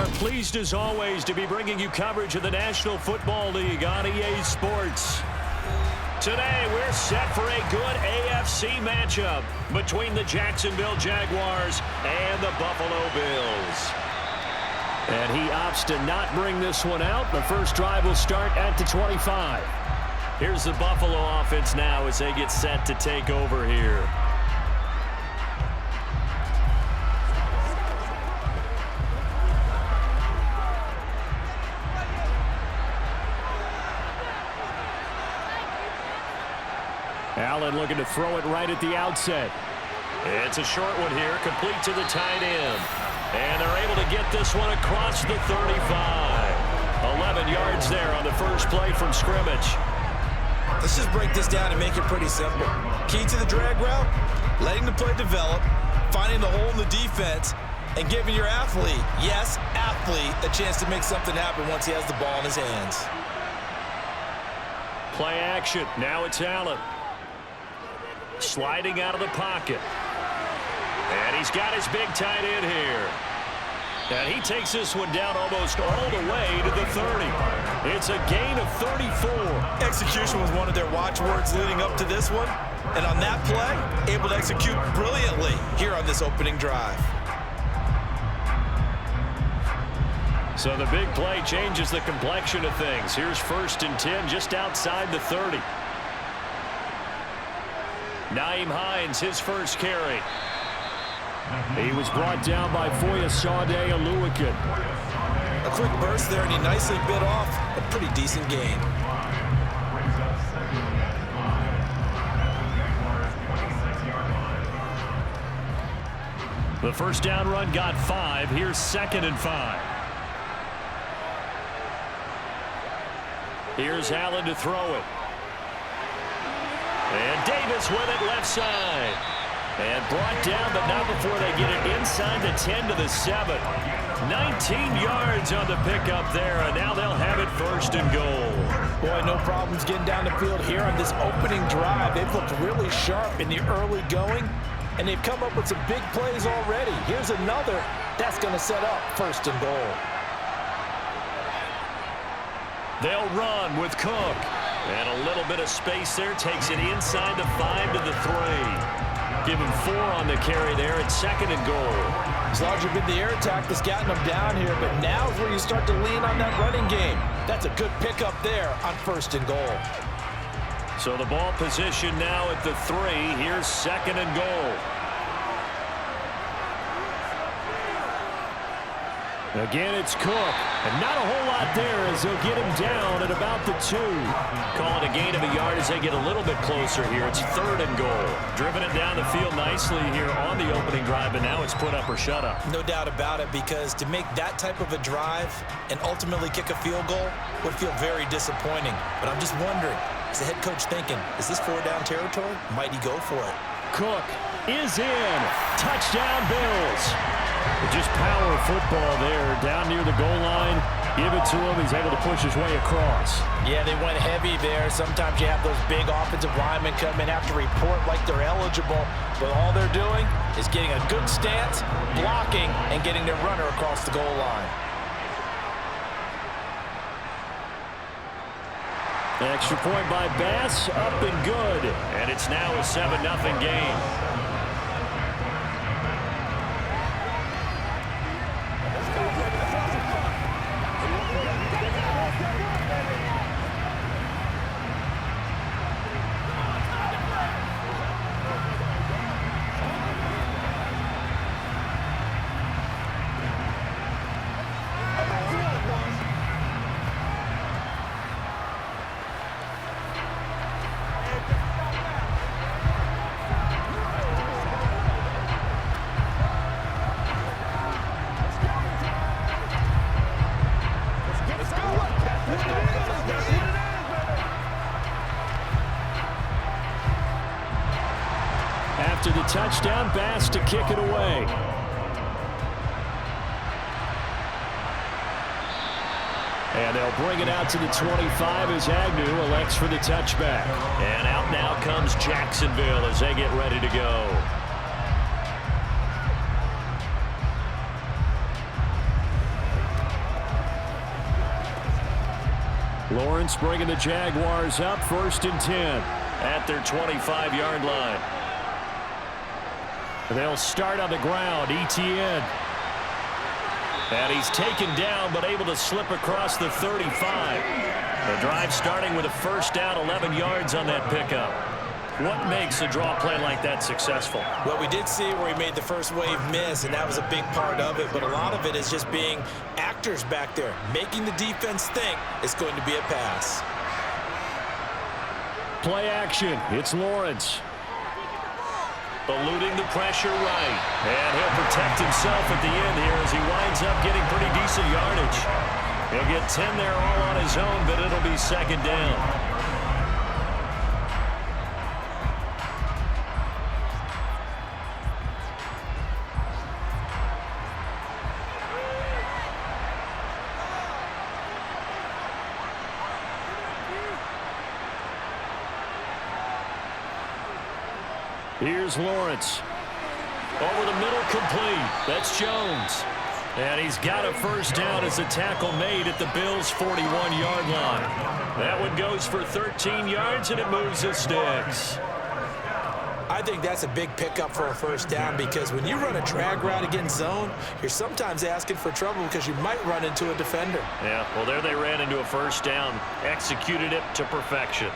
are pleased as always to be bringing you coverage of the National Football League on EA Sports. Today we're set for a good AFC matchup between the Jacksonville Jaguars and the Buffalo Bills. And he opts to not bring this one out. The first drive will start at the 25. Here's the Buffalo offense now as they get set to take over here. Allen looking to throw it right at the outset. It's a short one here, complete to the tight end. And they're able to get this one across the 35. 11 yards there on the first play from scrimmage. Let's just break this down and make it pretty simple. Key to the drag route, letting the play develop, finding the hole in the defense, and giving your athlete, yes, athlete, a chance to make something happen once he has the ball in his hands. Play action. Now it's Allen. Sliding out of the pocket. And he's got his big tight end here. And he takes this one down almost all the way to the 30. It's a gain of 34. Execution was one of their watchwords leading up to this one. And on that play, able to execute brilliantly here on this opening drive. So the big play changes the complexion of things. Here's 1st and 10 just outside the 30. Nyheim Hines, his first carry. He was brought down by Foyesade Oluokun. A quick burst there, and he nicely bit off a pretty decent gain. The first down run got 5. Here's 2nd and 5. Here's Allen to throw it. And Davis with it left side. And brought down, but not before they get it inside the 10 to the 7. 19 yards on the pickup there, and now they'll have it 1st and goal. Boy, no problems getting down the field here on this opening drive. They've looked really sharp in the early going, and they've come up with some big plays already. Here's another that's going to set up 1st and goal. They'll run with Cook. And a little bit of space there. Takes it inside the 5 to the 3. Give him 4 on the carry there at 2nd and goal. It's largely been the air attack that's gotten them down here, but now is where you start to lean on that running game. That's a good pickup there on 1st and goal. So the ball position now at the 3. Here's 2nd and goal. Again, it's Cook. And not a whole lot there as they'll get him down at about the 2. Call it a gain of a yard as they get a little bit closer here. It's 3rd and goal. Driven it down the field nicely here on the opening drive, and now it's put up or shut up. No doubt about it, because to make that type of a drive and ultimately kick a field goal would feel very disappointing. But I'm just wondering, is the head coach thinking, is this 4-down territory? Might he go for it? Cook is in. Touchdown, Bills. Just power football there down near the goal line. Give it to him. He's able to push his way across. Yeah, they went heavy there. Sometimes you have those big offensive linemen come in, have to report like they're eligible. But all they're doing is getting a good stance, blocking, and getting their runner across the goal line. Extra point by Bass, up and good. And it's now a 7-0 game. After the touchdown, Bass to kick it away. And they'll bring it out to the 25 as Agnew elects for the touchback. And out now comes Jacksonville as they get ready to go. Lawrence bringing the Jaguars up 1st and 10 at their 25-yard line. They'll start on the ground. Etienne. And he's taken down but able to slip across the 35. The drive starting with a first down, 11 yards on that pickup. What makes a draw play like that successful? Well, we did see where he made the first wave miss, and that was a big part of it. But a lot of it is just being actors back there, making the defense think it's going to be a pass. Play action. It's Lawrence. Eluding the pressure right. And he'll protect himself at the end here as he winds up getting pretty decent yardage. He'll get 10 there all on his own, but it'll be 2nd down. Here's Lawrence. Over the middle, complete. That's Jones. And he's got a first down as a tackle made at the Bills' 41-yard line. That one goes for 13 yards, and it moves his sticks. I think that's a big pickup for a first down because when you run a drag route against zone, you're sometimes asking for trouble because you might run into a defender. Yeah, well, there they ran into a first down. Executed it to perfection.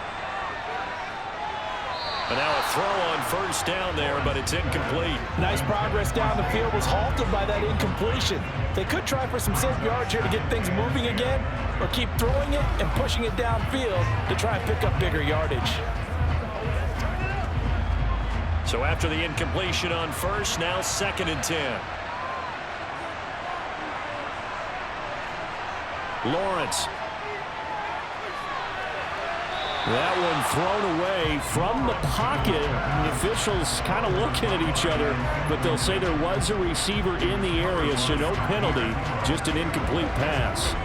And now a throw on first down there, but it's incomplete. Nice progress down the field was halted by that incompletion. They could try for some safe yards here to get things moving again, or keep throwing it and pushing it downfield to try and pick up bigger yardage. So after the incompletion on first, now 2nd and 10. Lawrence. That one thrown away from the pocket. The officials kind of looking at each other, but they'll say there was a receiver in the area, so no penalty, just an incomplete pass.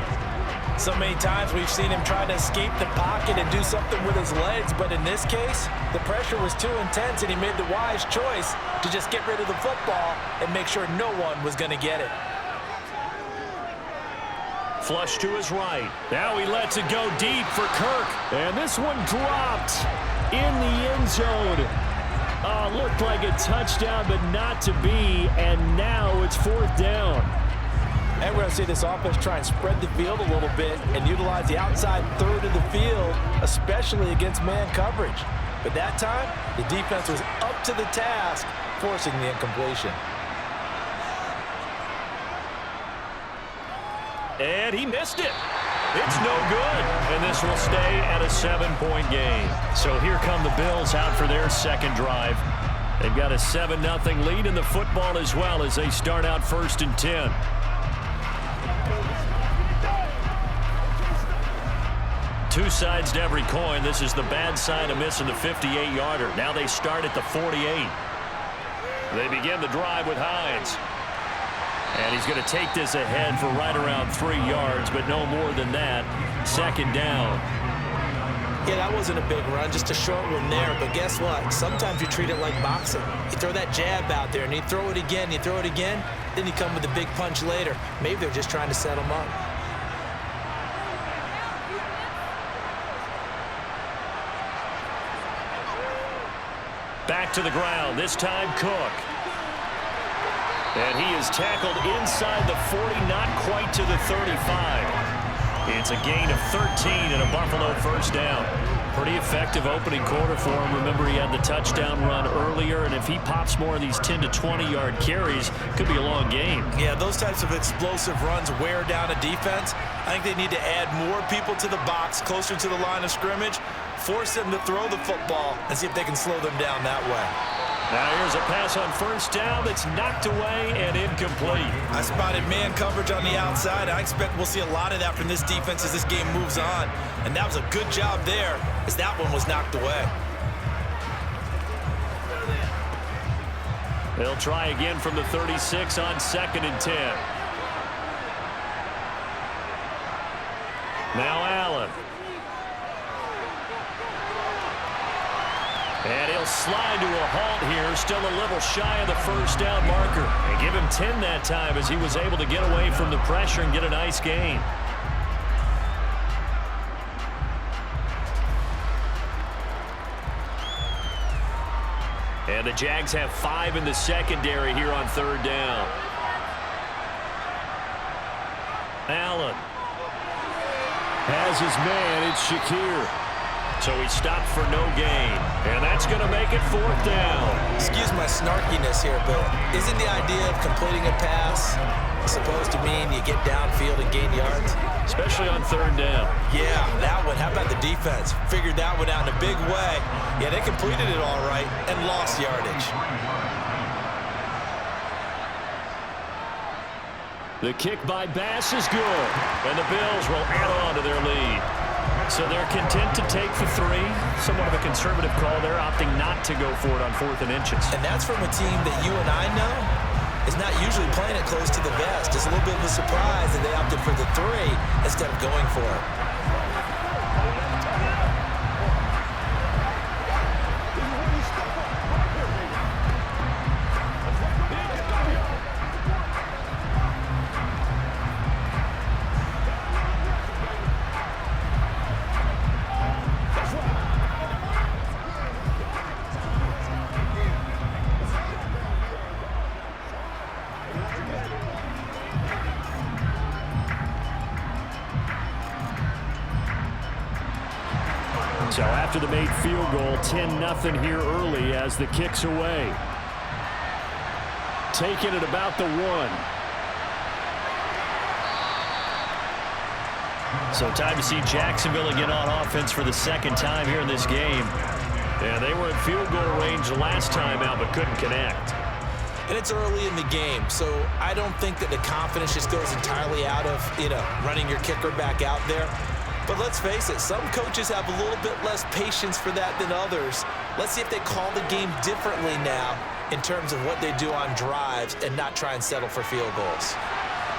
So many times we've seen him try to escape the pocket and do something with his legs, but in this case, the pressure was too intense, and he made the wise choice to just get rid of the football and make sure no one was going to get it. Flush to his right. Now he lets it go deep for Kirk. And this one dropped in the end zone. Looked like a touchdown, but not to be. And now it's 4th down. And we're going to see this offense try and spread the field a little bit and utilize the outside third of the field, especially against man coverage. But that time, the defense was up to the task, forcing the incompletion. And he missed it. It's no good. And this will stay at a 7-point game. So here come the Bills out for their second drive. They've got a 7-0 lead in the football as well as they start out 1st and 10. Two sides to every coin. This is the bad side of missing the 58-yarder. Now they start at the 48. They begin the drive with Hines. And he's going to take this ahead for right around 3 yards, but no more than that. 2nd down. Yeah, that wasn't a big run, just a short one there. But guess what? Sometimes you treat it like boxing. You throw that jab out there, and you throw it again, you throw it again, then you come with a big punch later. Maybe they're just trying to set him up. Back to the ground, this time Cook. And he is tackled inside the 40, not quite to the 35. It's a gain of 13 and a Buffalo first down. Pretty effective opening quarter for him. Remember, he had the touchdown run earlier, and if he pops more of these 10 to 20-yard carries, could be a long game. Yeah, those types of explosive runs wear down a defense. I think they need to add more people to the box, closer to the line of scrimmage, force them to throw the football, and see if they can slow them down that way. Now here's a pass on first down that's knocked away and incomplete. I spotted man coverage on the outside. I expect we'll see a lot of that from this defense as this game moves on. And that was a good job there as that one was knocked away. They'll try again from the 36 on 2nd and 10. Now Allen. And he'll slide to a halt here, still a little shy of the first down marker. And give him 10 that time as he was able to get away from the pressure and get a nice gain. And the Jags have 5 in the secondary here on 3rd down. Allen has his man. It's Shakir. So he stopped for no gain. And that's going to make it 4th down. Excuse my snarkiness here, but isn't the idea of completing a pass supposed to mean you get downfield and gain yards? Especially on 3rd down. Yeah, that one. How about the defense? Figured that one out in a big way. Yeah, they completed it all right and lost yardage. The kick by Bass is good. And the Bills will add on to their lead. So they're content to take the 3. Somewhat of a conservative call there, opting not to go for it on 4th and inches. And that's from a team that you and I know is not usually playing it close to the vest. It's a little bit of a surprise that they opted for the 3 instead of going for it. So after the made field goal, 10-0 here early as the kick's away. Taking it about the 1. So time to see Jacksonville again on offense for the 2nd time here in this game. And they were in field goal range last time out but couldn't connect. And it's early in the game, so I don't think that the confidence just goes entirely out of, running your kicker back out there. But let's face it, some coaches have a little bit less patience for that than others. Let's see if they call the game differently now in terms of what they do on drives and not try and settle for field goals.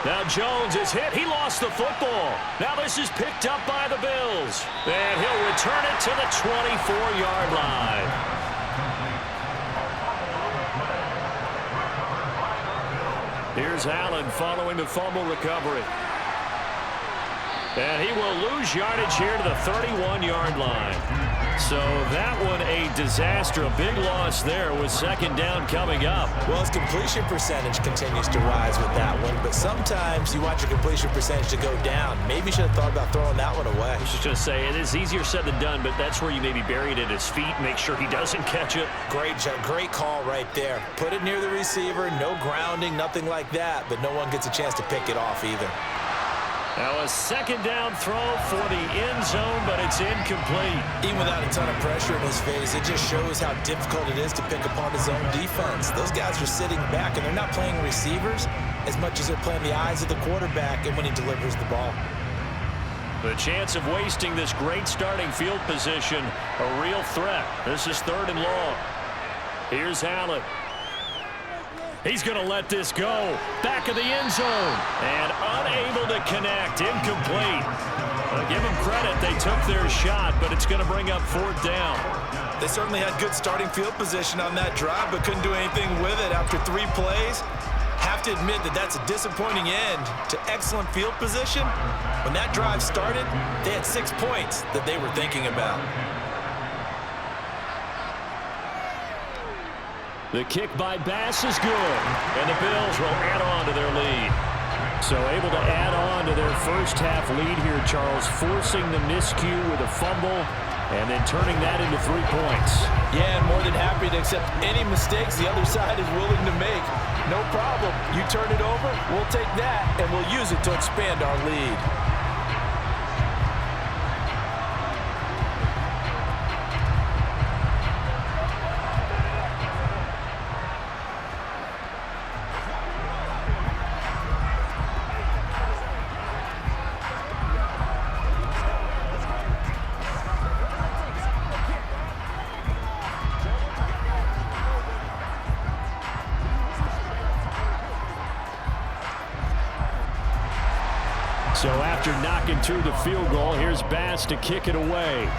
Now Jones is hit. He lost the football. Now this is picked up by the Bills. And he'll return it to the 24-yard line. Here's Allen following the fumble recovery. And he will lose yardage here to the 31-yard line. So that one a disaster. A big loss there with 2nd down coming up. Well, his completion percentage continues to rise with that one. But sometimes you want your completion percentage to go down. Maybe you should have thought about throwing that one away. I was just going to say, it is easier said than done, but that's where you maybe bury it at his feet. Make sure he doesn't catch it. Great call right there. Put it near the receiver. No grounding, nothing like that. But no one gets a chance to pick it off either. Now a 2nd down throw for the end zone, but it's incomplete. Even without a ton of pressure in his face, it just shows how difficult it is to pick apart his own defense. Those guys are sitting back, and they're not playing receivers as much as they're playing the eyes of the quarterback and when he delivers the ball. The chance of wasting this great starting field position, a real threat. This is 3rd and long. Here's Allen. He's going to let this go. Back of the end zone. And unable to connect. Incomplete. Give them credit. They took their shot, but it's going to bring up 4th down. They certainly had good starting field position on that drive, but couldn't do anything with it after 3 plays. Have to admit that that's a disappointing end to excellent field position. When that drive started, they had 6 points that they were thinking about. The kick by Bass is good, and the Bills will add on to their lead. So able to add on to their first half lead here, Charles, forcing the miscue with a fumble and then turning that into 3 points. Yeah, and more than happy to accept any mistakes the other side is willing to make. No problem. You turn it over, we'll take that, and we'll use it to expand our lead. So after knocking through the field goal, here's Bass to kick it away.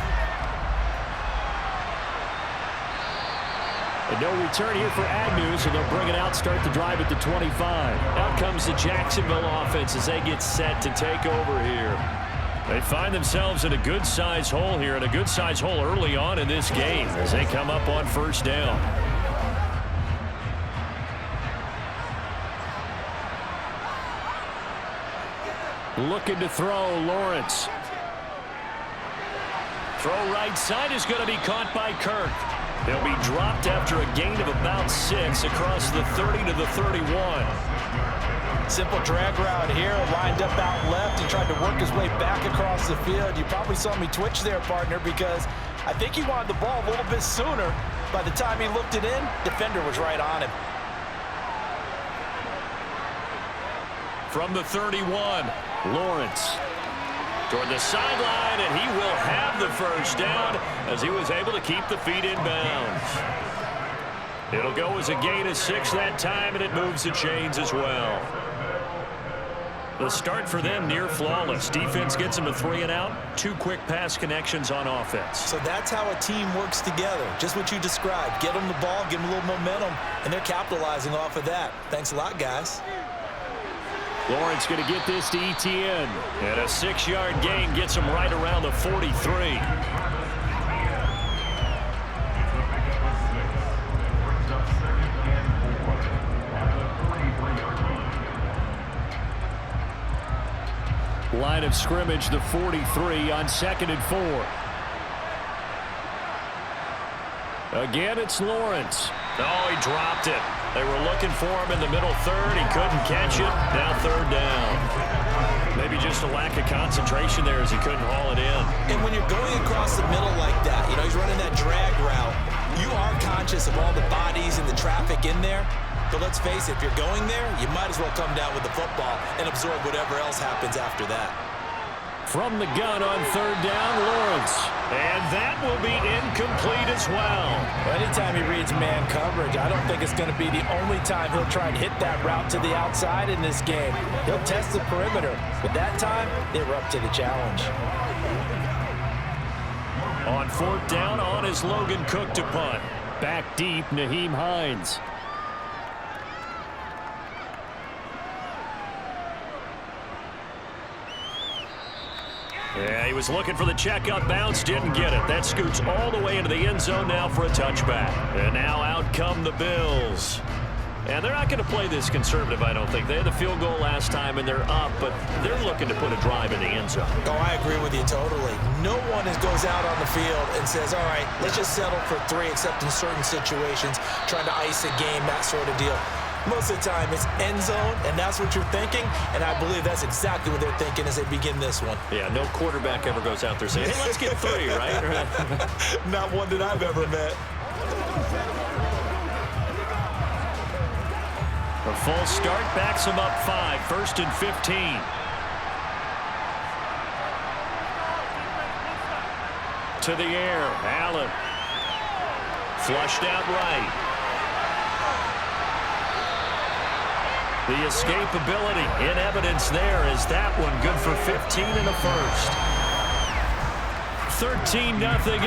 And no return here for Agnew, so they'll bring it out, start the drive at the 25. Out comes the Jacksonville offense as they get set to take over here. They find themselves in a good-sized hole here, and a good-sized hole early on in this game as they come up on 1st down. Looking to throw, Lawrence. Throw right side is going to be caught by Kirk. He'll be dropped after a gain of about 6 across the 30 to the 31. Simple drag route here, lined up out left and tried to work his way back across the field. You probably saw me twitch there, partner, because I think he wanted the ball a little bit sooner. By the time he looked it in, defender was right on him. From the 31, Lawrence toward the sideline, and he will have the first down as he was able to keep the feet in bounds. It'll go as a gain of 6 that time, and it moves the chains as well. The start for them near flawless. Defense gets them a 3 and out. 2 quick pass connections on offense. So that's how a team works together. Just what you described. Get them the ball, give them a little momentum, and they're capitalizing off of that. Thanks a lot, guys. Lawrence going to get this to Etienne. And a 6-yard gain gets him right around the 43. Line of scrimmage, the 43 on 2nd and 4. Again, it's Lawrence. Oh, he dropped it. They were looking for him in the middle third. He couldn't catch it. Now 3rd down. Maybe just a lack of concentration there as he couldn't haul it in. And when you're going across the middle like that, you know, he's running that drag route, you are conscious of all the bodies and the traffic in there. But let's face it, if you're going there, you might as well come down with the football and absorb whatever else happens after that. From the gun on 3rd down, Lawrence. And that will be incomplete as well. Anytime he reads man coverage, I don't think it's going to be the only time he'll try and hit that route to the outside in this game. He'll test the perimeter, but that time, they were up to the challenge. On 4th down, on is Logan Cook to punt. Back deep, Nyheim Hines. Yeah, he was looking for the check up bounce, didn't get it. That scoots all the way into the end zone now for a touchback. And now out come the Bills. And they're not going to play this conservative, I don't think. They had the field goal last time, and they're up, but they're looking to put a drive in the end zone. Oh, I agree with you totally. No one goes out on the field and says, all right, let's just settle for 3, except in certain situations, trying to ice a game, that sort of deal. Most of the time, it's end zone, and that's what you're thinking, and I believe that's exactly what they're thinking as they begin this one. Yeah, no quarterback ever goes out there saying, hey, let's get 3, right? Not one that I've ever met. A full start backs him up 5, 1st and 15. To the air, Allen. Flushed out right. The escapability in evidence there as that one good for 15 in the first. 13-0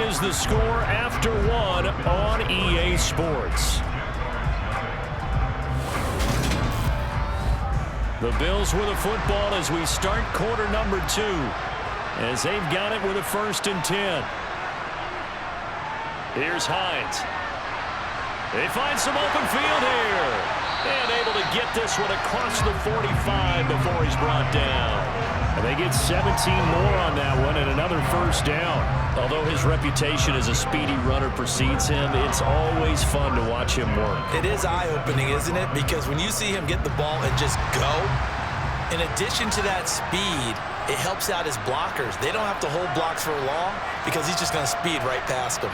is the score after 1 on EA Sports. The Bills with a football as we start quarter number 2, as they've got it with a 1st and 10. Here's Hines. They find some open field here. And able to get this one across the 45 before he's brought down. And they get 17 more on that one and another 1st down. Although his reputation as a speedy runner precedes him, it's always fun to watch him work. It is eye-opening, isn't it? Because when you see him get the ball and just go, in addition to that speed, it helps out his blockers. They don't have to hold blocks for long because he's just going to speed right past them.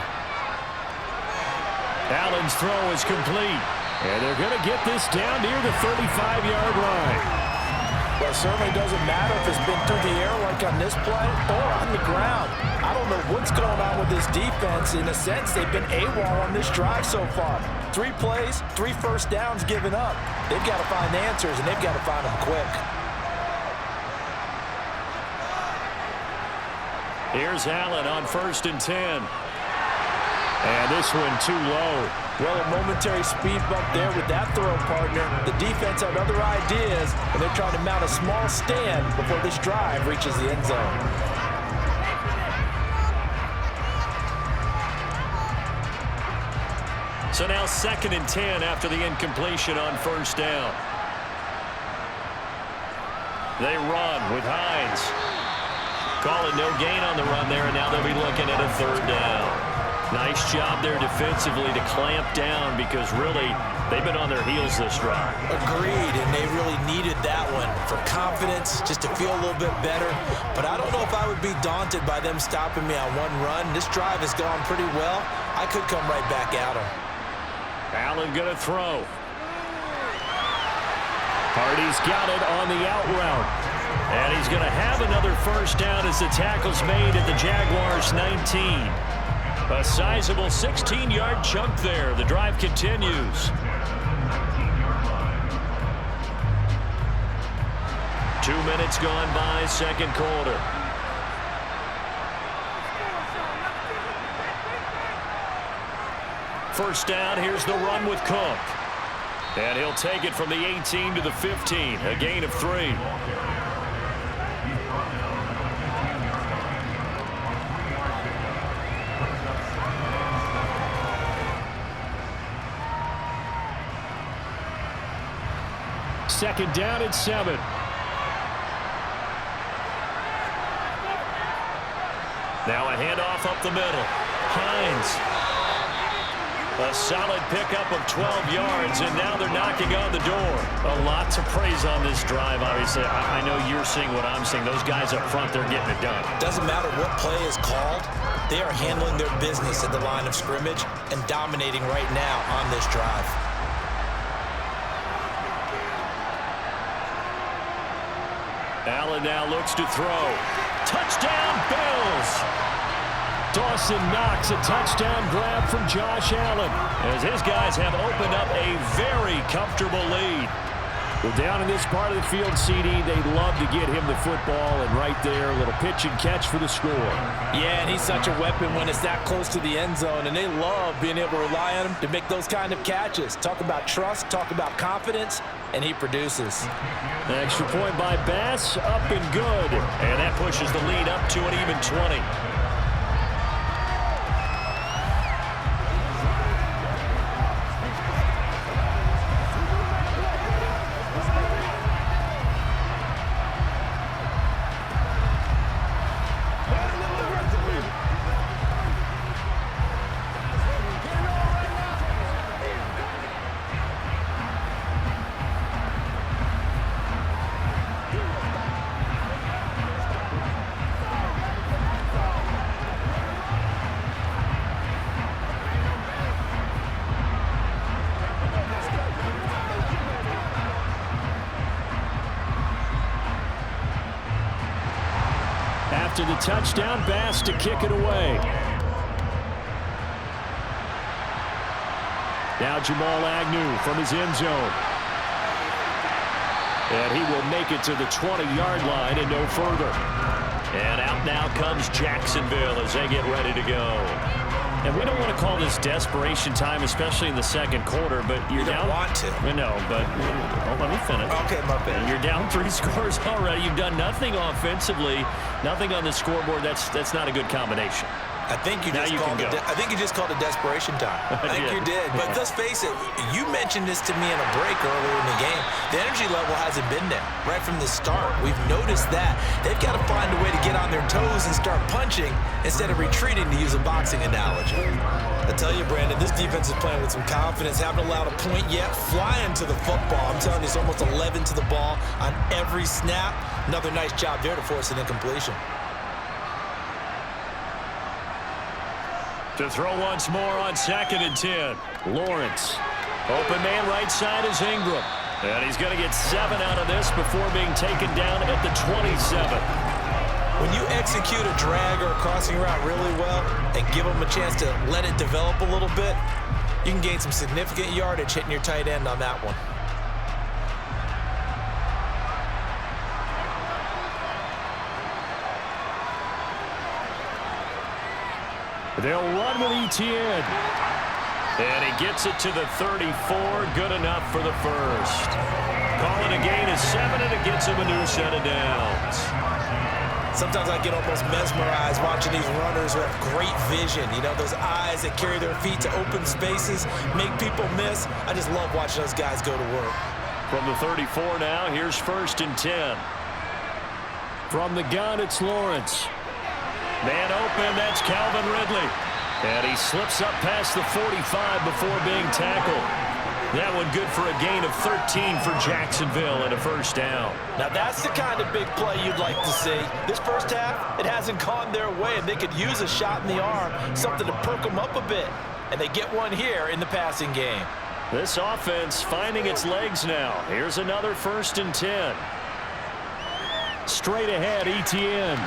Allen's throw is complete. And they're going to get this down near the 35-yard line. Well, it certainly doesn't matter if it's been through the air like on this play or on the ground. I don't know what's going on with this defense. In a sense, they've been AWOL on this drive so far. 3 plays, 3 first downs given up. They've got to find answers, and they've got to find them quick. Here's Allen on 1st and 10. And this one too low. Well, a momentary speed bump there with that throw, partner. The defense had other ideas, and they're trying to mount a small stand before this drive reaches the end zone. So now 2nd and 10 after the incompletion on 1st down. They run with Hines. Calling no gain on the run there, and now they'll be looking at a third down. Nice job there defensively to clamp down because really they've been on their heels this drive. Agreed, and they really needed that one for confidence, just to feel a little bit better. But I don't know if I would be daunted by them stopping me on one run. This drive has gone pretty well. I could come right back at them. Allen going to throw. Hardy's got it on the out route. And he's going to have another first down as the tackle's made at the Jaguars' 19. A sizable 16-yard chunk there. The drive continues. 2 minutes gone by, second quarter. First down, here's the run with Cook. And he'll take it from the 18 to the 15, a gain of 3. Second down at 7. Now a handoff up the middle. Hines. A solid pickup of 12 yards, and now they're knocking on the door. A lot to praise on this drive, obviously. I know you're seeing what I'm seeing. Those guys up front, they're getting it done. Doesn't matter what play is called. They are handling their business at the line of scrimmage and dominating right now on this drive. Allen now looks to throw. Touchdown, Bills! Dawson Knox, a touchdown grab from Josh Allen, as his guys have opened up a very comfortable lead. Well, down in this part of the field, CD, they'd love to get him the football, and right there, a little pitch and catch for the score. Yeah, and he's such a weapon when it's that close to the end zone, and they love being able to rely on him to make those kind of catches. Talk about trust, talk about confidence, and he produces. An extra point by Bass, up and good. And that pushes the lead up to an even 20. After the touchdown, Bass to kick it away. Now Jamal Agnew from his end zone. And he will make it to the 20-yard line and no further. And out now comes Jacksonville as they get ready to go. And we don't want to call this desperation time, especially in the second quarter, but you're down. You don't want to. No, but let me finish. Okay, my bad. You're down 3 scores already. You've done nothing offensively, nothing on the scoreboard. That's not a good combination. I think you just called it desperation time. I think you did. But let's face it, you mentioned this to me in a break earlier in the game. The energy level hasn't been there right from the start. We've noticed that. They've got to find a way to get on their toes and start punching instead of retreating, to use a boxing analogy. I tell you, Brandon, this defense is playing with some confidence. Haven't allowed a point yet. Flying to the football. I'm telling you, it's almost 11 to the ball on every snap. Another nice job there to force an incompletion. To throw once more on 2nd and 10. Lawrence. Open man right side is Ingram. And he's going to get 7 out of this before being taken down at the 27. When you execute a drag or a crossing route really well and give them a chance to let it develop a little bit, you can gain some significant yardage hitting your tight end on that one. They'll run with Etienne. And he gets it to the 34. Good enough for the first. Calling a gain of 7, and it gets him a new set of downs. Sometimes I get almost mesmerized watching these runners who have great vision. You know, those eyes that carry their feet to open spaces, make people miss. I just love watching those guys go to work. From the 34 now, here's 1st and 10. From the gun, it's Lawrence. Man open, that's Calvin Ridley. And he slips up past the 45 before being tackled. That one good for a gain of 13 for Jacksonville and a first down. Now that's the kind of big play you'd like to see. This first half, it hasn't gone their way, and they could use a shot in the arm, something to perk them up a bit. And they get one here in the passing game. This offense finding its legs now. Here's another 1st and 10. Straight ahead, Etienne.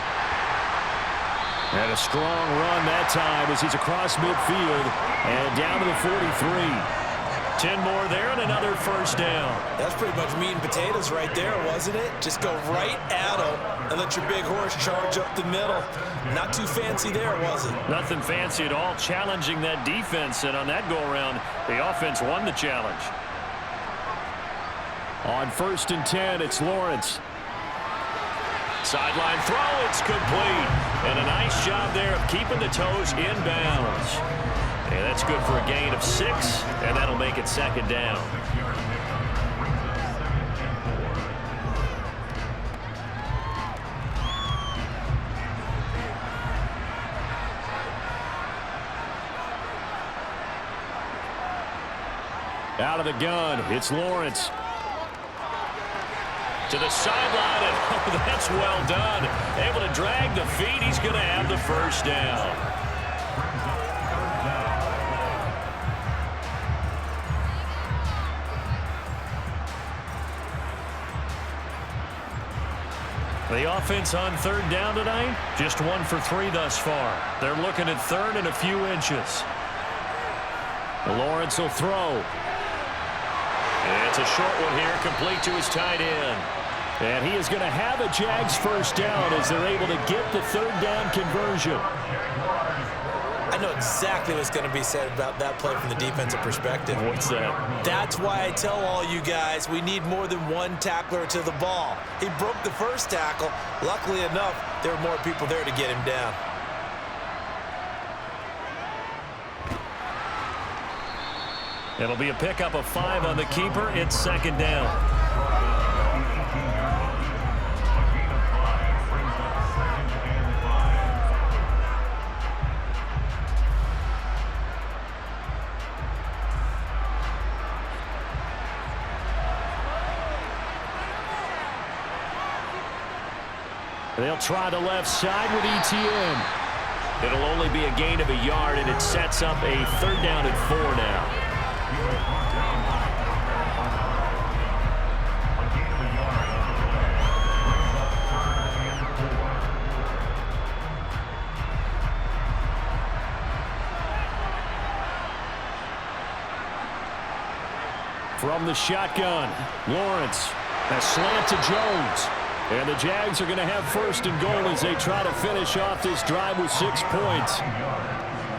And a strong run that time as he's across midfield and down to the 43. 10 more there and another first down. That's pretty much meat and potatoes right there, wasn't it? Just go right at them and let your big horse charge up the middle. Not too fancy there, was it? Nothing fancy at all, challenging that defense, and on that go-around, the offense won the challenge. On 1st and 10, it's Lawrence. Sideline throw, it's complete. And a nice job there of keeping the toes in bounds. And that's good for a gain of 6, and that'll make it 2nd down. Out of the gun, it's Lawrence. To the sideline, and oh, that's well done. Able to drag the feet. He's going to have the first down. The offense on 3rd down tonight, just 1 for 3 thus far. They're looking at 3rd and a few inches. Lawrence will throw. It's a short one here, complete to his tight end. And he is going to have a Jags first down as they're able to get the 3rd down conversion. I know exactly what's going to be said about that play from the defensive perspective. What's that? That's why I tell all you guys we need more than one tackler to the ball. He broke the first tackle. Luckily enough, there were more people there to get him down. It'll be a pickup of 5 on the keeper. It's 2nd down. They'll try the left side with Etienne. It'll only be a gain of a yard, and it sets up a 3rd down and 4 now. From the shotgun, Lawrence. A slant to Jones. And the Jags are going to have 1st and goal as they try to finish off this drive with 6 points.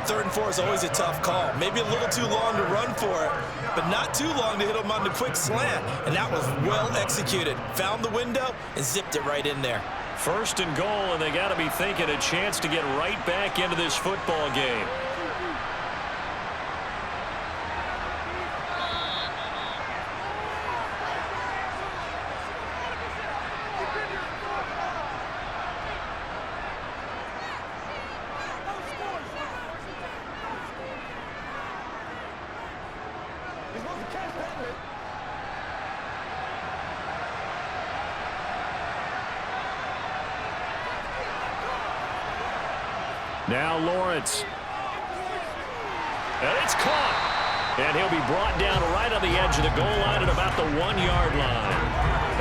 3rd and 4 is always a tough call. Maybe a little too long to run for it, but not too long to hit them on the quick slant. And that was well executed. Found the window and zipped it right in there. 1st and goal, and they got to be thinking a chance to get right back into this football game. Now Lawrence. And it's caught. And he'll be brought down right on the edge of the goal line at about the 1-yard line.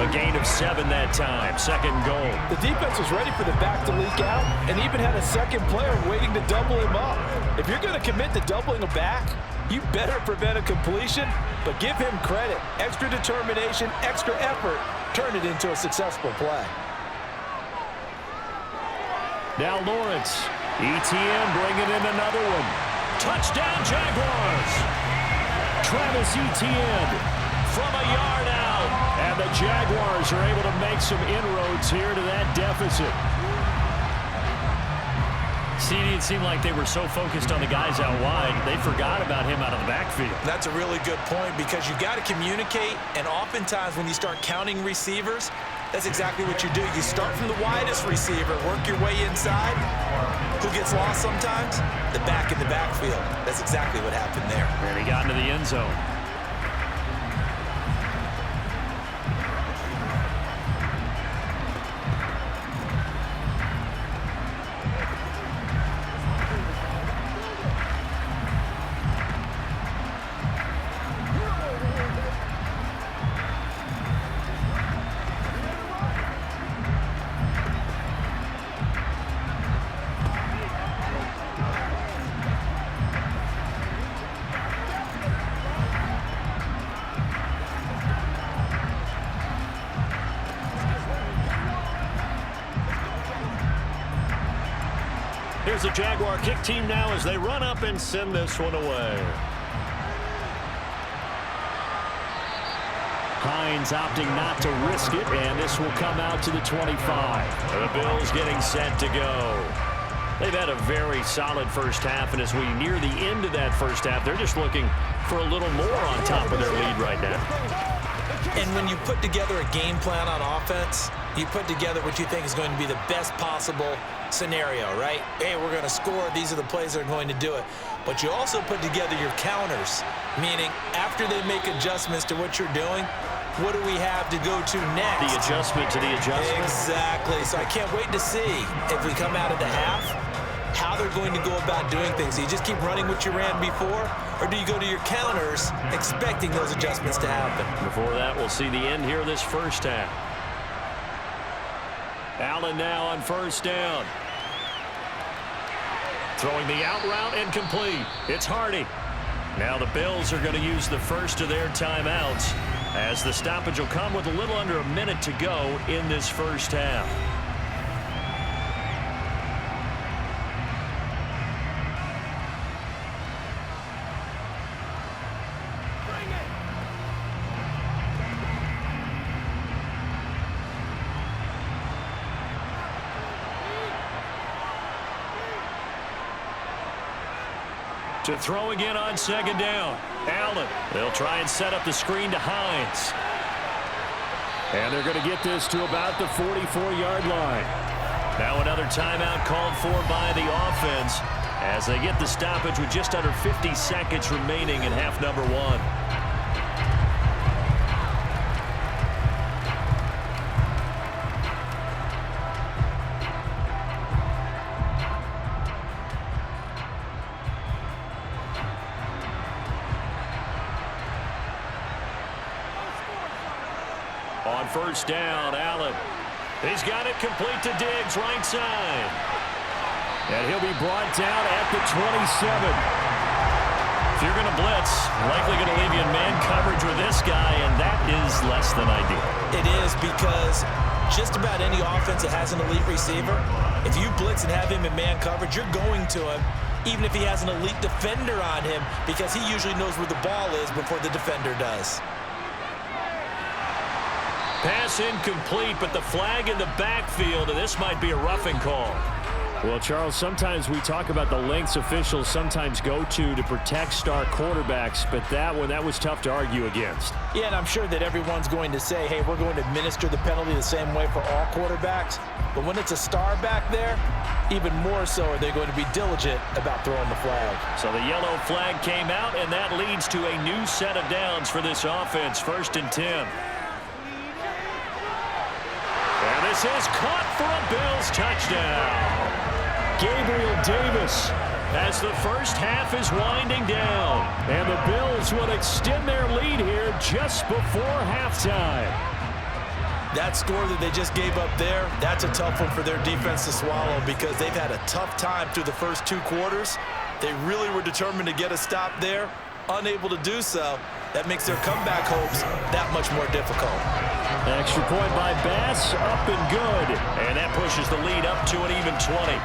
A gain of 7 that time. 2nd goal. The defense was ready for the back to leak out and even had a 2nd player waiting to double him up. If you're going to commit to doubling a back, you better prevent a completion, but give him credit. Extra determination, extra effort, turn it into a successful play. Now Lawrence. Etienne bringing in another one. Touchdown, Jaguars. Travis Etienne from a yard out. And the Jaguars are able to make some inroads here to that deficit. CD, it seemed like they were so focused on the guys out wide, they forgot about him out of the backfield. That's a really good point because you got to communicate, and oftentimes when you start counting receivers, That's exactly what you do. You start from the widest receiver, work your way inside. Who gets lost sometimes? The back in the backfield. That's exactly what happened there. And he got into the end zone. Here's the Jaguar kick team now as they run up and send this one away. Hines opting not to risk it, and this will come out to the 25. The Bills getting set to go. They've had a very solid first half, and as we near the end of that first half, they're just looking for a little more on top of their lead right now. And when you put together a game plan on offense, you put together what you think is going to be the best possible scenario, right? Hey, we're going to score. These are the plays that are going to do it. But you also put together your counters, meaning after they make adjustments to what you're doing, what do we have to go to next? The adjustment to the adjustment. Exactly. So I can't wait to see if we come out of the half, how they're going to go about doing things. Do you just keep running what you ran before, or do you go to your counters expecting those adjustments to happen? Before that, we'll see the end here of this first half. Allen now on first down. Throwing the out route incomplete. It's Hardy. Now the Bills are going to use the first of their timeouts as the stoppage will come with a little under a minute to go in this first half. To throw again on second down. Allen. They'll try and set up the screen to Hines. And they're going to get this to about the 44-yard line. Now another timeout called for by the offense as they get the stoppage with just under 50 seconds remaining in half number one. On first down, Allen. He's got it complete to Diggs, right side. And he'll be brought down at the 27. If you're going to blitz, likely going to leave you in man coverage with this guy, and that is less than ideal. It is, because just about any offense that has an elite receiver, if you blitz and have him in man coverage, you're going to him, even if he has an elite defender on him, because he usually knows where the ball is before the defender does. Pass incomplete, but the flag in the backfield, and this might be a roughing call. Well, Charles, sometimes we talk about the lengths officials sometimes go to protect star quarterbacks, but that was tough to argue against. Yeah, and I'm sure that everyone's going to say, hey, we're going to administer the penalty the same way for all quarterbacks. But when it's a star back there, even more so are they going to be diligent about throwing the flag. So the yellow flag came out, and that leads to a new set of downs for this offense. 1st and 10. And this is caught for a Bills touchdown. Gabriel Davis as the first half is winding down. And the Bills will extend their lead here just before halftime. That score that they just gave up there, that's a tough one for their defense to swallow because they've had a tough time through the first 2 quarters. They really were determined to get a stop there, unable to do so. That makes their comeback hopes that much more difficult. Extra point by Bass, up and good. And that pushes the lead up to an even 20.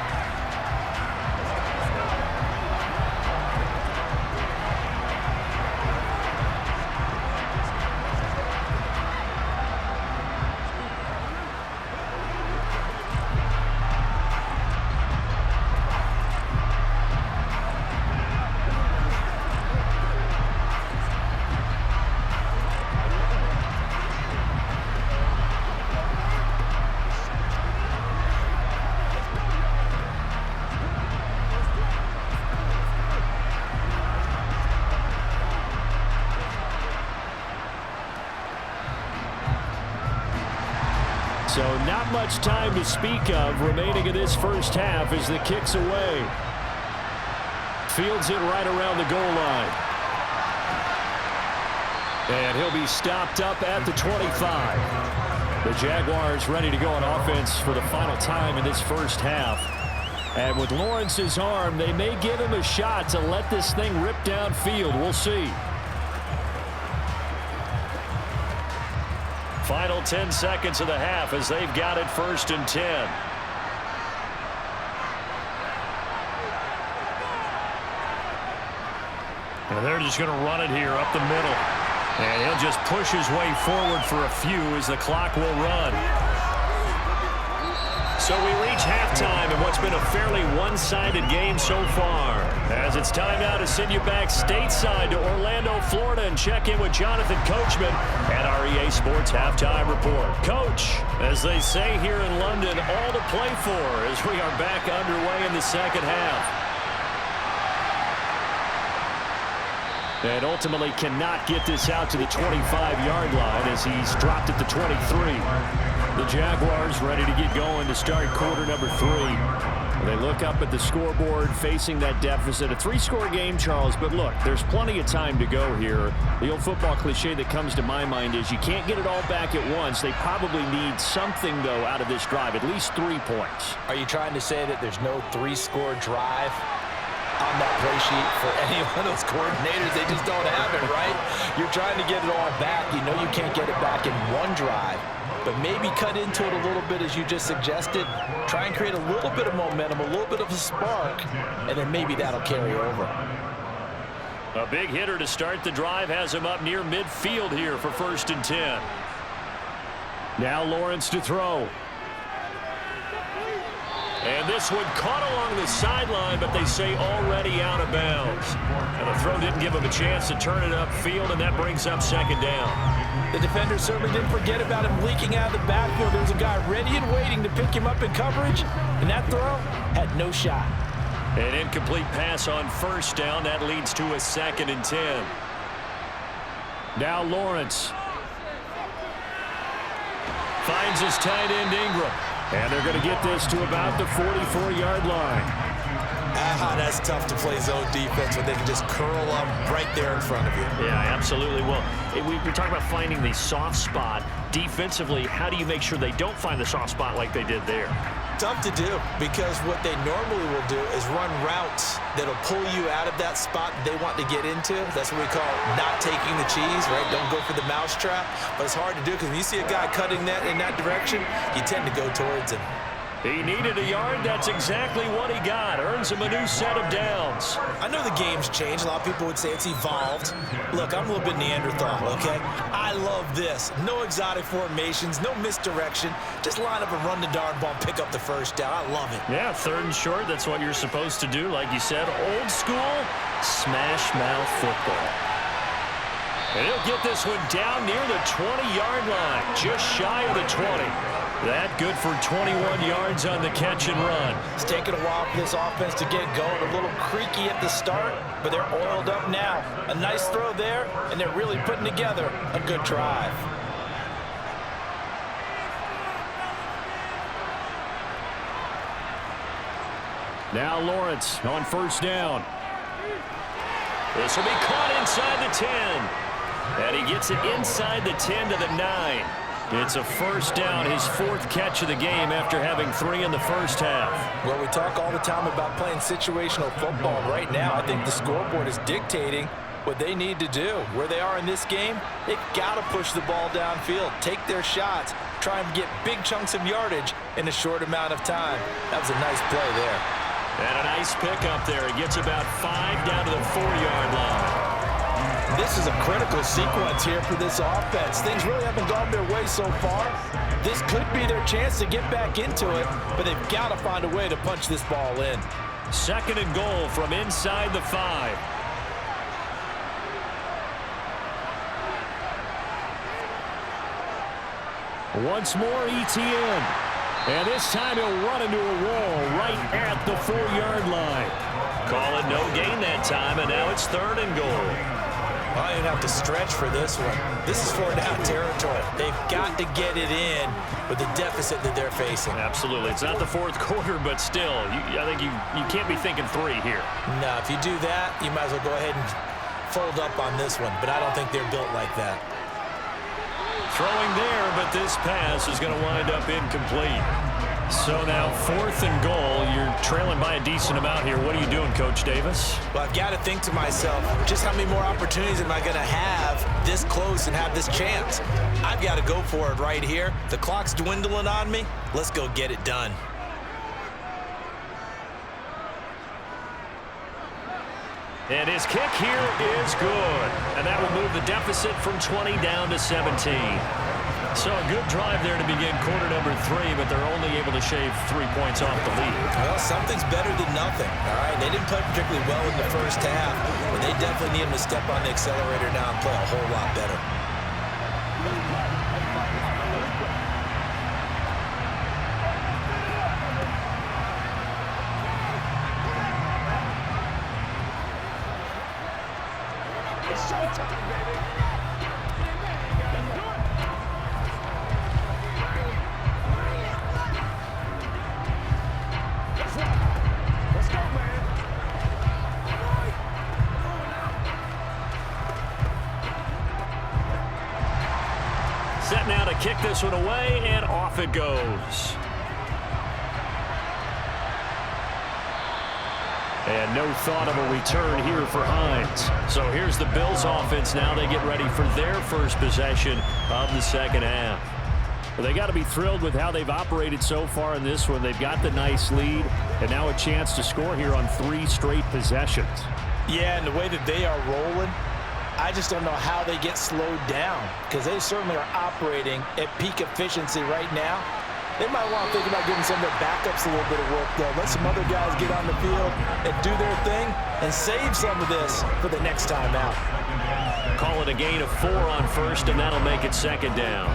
So not much time to speak of remaining in this first half as the kick's away. Fields it right around the goal line. And he'll be stopped up at the 25. The Jaguars ready to go on offense for the final time in this first half. And with Lawrence's arm, they may give him a shot to let this thing rip downfield. We'll see. Final 10 seconds of the half as they've got it 1st and 10. And they're just going to run it here up the middle. And he'll just push his way forward for a few as the clock will run. So we reach halftime in what's been a fairly one-sided game so far. As it's time now to send you back stateside to Orlando, Florida, and check in with Jonathan Coachman at our EA Sports Halftime Report. Coach, as they say here in London, all to play for as we are back underway in the second half. And ultimately cannot get this out to the 25-yard line as he's dropped at the 23. The Jaguars ready to get going to start quarter number 3. They look up at the scoreboard facing that deficit. A 3-score game, Charles, but look, there's plenty of time to go here. The old football cliche that comes to my mind is you can't get it all back at once. They probably need something, though, out of this drive, at least 3 points. Are you trying to say that there's no 3-score drive on that play sheet for any one of those coordinators? They just don't have it, right? You're trying to get it all back. You know you can't get it back in one drive, but maybe cut into it a little bit as you just suggested. Try and create a little bit of momentum, a little bit of a spark, and then maybe that'll carry over. A big hitter to start the drive has him up near midfield here for 1st and 10. Now Lawrence to throw. And this one caught along the sideline, but they say already out of bounds. And the throw didn't give him a chance to turn it upfield, and that brings up 2nd down. The defender certainly didn't forget about him leaking out of the backfield. There's a guy ready and waiting to pick him up in coverage, and that throw had no shot. An incomplete pass on 1st down. That leads to a 2nd and 10. Now Lawrence finds his tight end Ingram. And they're going to get this to about the 44-yard line. That's tough to play zone defense when they can just curl up right there in front of you. Yeah, absolutely. Well, we're talking about finding the soft spot. Defensively, how do you make sure they don't find the soft spot like they did there? Tough to do, because what they normally will do is run routes that'll pull you out of that spot they want to get into. That's what we call not taking the cheese, right? Don't go for the mousetrap. But it's hard to do because when you see a guy cutting that in that direction, you tend to go towards him. He needed a yard. That's exactly what he got. Earns him a new set of downs. I know the game's changed. A lot of people would say it's evolved. Look, I'm a little bit Neanderthal, okay? I love this. No exotic formations, no misdirection. Just line up and run the darn ball and pick up the 1st down. I love it. Yeah, 3rd and short. That's what you're supposed to do. Like you said, old school smash mouth football. And he'll get this one down near the 20-yard line, just shy of the 20. That good for 21 yards on the catch and run. It's taken a while for this offense to get going. A little creaky at the start, but they're oiled up now. A nice throw there, and they're really putting together a good drive. Now Lawrence on 1st down. This will be caught inside the 10. And he gets it inside the 10 to the 9. It's a 1st down, his 4th catch of the game after having 3 in the first half. Well, we talk all the time about playing situational football. Right now, I think the scoreboard is dictating what they need to do. Where they are in this game, they've got to push the ball downfield, take their shots, try and get big chunks of yardage in a short amount of time. That was a nice play there. And a nice pickup there. He gets about 5 down to the 4-yard line. This is a critical sequence here for this offense. Things really haven't gone their way so far. This could be their chance to get back into it, but they've got to find a way to punch this ball in. 2nd and goal from inside the 5. Once more, Etienne. And this time he'll run into a wall right at the 4-yard line. Call it no gain that time, and now it's 3rd and goal. Well, I didn't have to stretch for this one. This is 4-down territory. They've got to get it in with the deficit that they're facing. Absolutely. It's not the fourth quarter, but still, I think you can't be thinking 3 here. No, if you do that, you might as well go ahead and fold up on this one, but I don't think they're built like that. Throwing there, but this pass is going to wind up incomplete. So now 4th and goal. You're trailing by a decent amount here. What are you doing, Coach Davis? Well, I've got to think to myself, just how many more opportunities am I going to have this close and have this chance? I've got to go for it right here. The clock's dwindling on me. Let's go get it done. And his kick here is good. And that will move the deficit from 20 down to 17. So a good drive there to begin quarter number 3, but they're only able to shave 3 points off the lead. Well, something's better than nothing, all right? They didn't play particularly well in the first half, but they definitely need them to step on the accelerator now and play a whole lot better. Set now to kick this one away, and off it goes. And no thought of a return here for Hines. So here's the Bills offense now. They get ready for their first possession of the second half. Well, they got to be thrilled with how they've operated so far in this one. They've got the nice lead, and now a chance to score here on 3 straight possessions. Yeah, and the way that they are rolling, I just don't know how they get slowed down, because they certainly are operating at peak efficiency right now. They might want to think about giving some of their backups a little bit of work, though. Let some other guys get on the field and do their thing and save some of this for the next time out. Call it a gain of 4 on first, and that'll make it second down.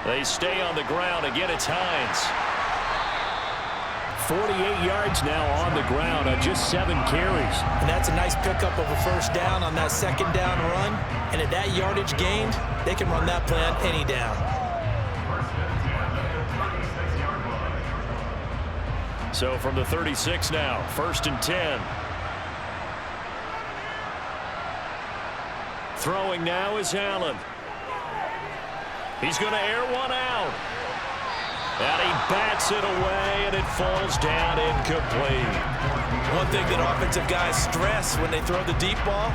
They stay on the ground. Again, it's Hines. 48 yards now on the ground on just 7 carries. And that's a nice pickup of a first down on that second down run. And at that yardage gained, they can run that play on any down. So from the 36 now, 1st and 10. Throwing now is Allen. He's going to air one out. And he bats it away, and it falls down incomplete. One thing that offensive guys stress when they throw the deep ball,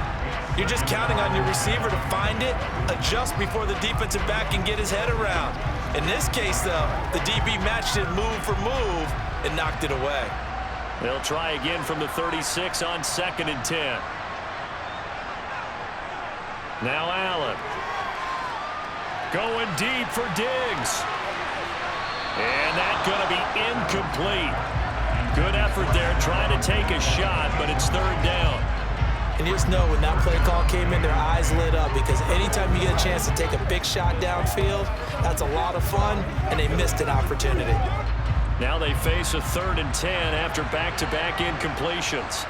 you're just counting on your receiver to find it, adjust before the defensive back can get his head around. In this case, though, the DB matched it move for move and knocked it away. They'll try again from the 36 on 2nd and 10. Now Allen. Going deep for Diggs. And that's going to be incomplete. Good effort there trying to take a shot, but it's 3rd down. And you just know when that play call came in, their eyes lit up, because anytime you get a chance to take a big shot downfield, that's a lot of fun, and they missed an opportunity. Now they face a 3rd and 10 after back-to-back incompletions.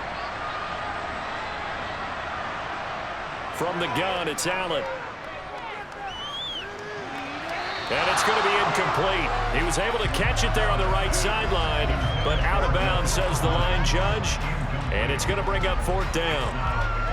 From the gun, it's Allen. And it's going to be incomplete. He was able to catch it there on the right sideline, but out of bounds, says the line judge. And it's going to bring up 4th down.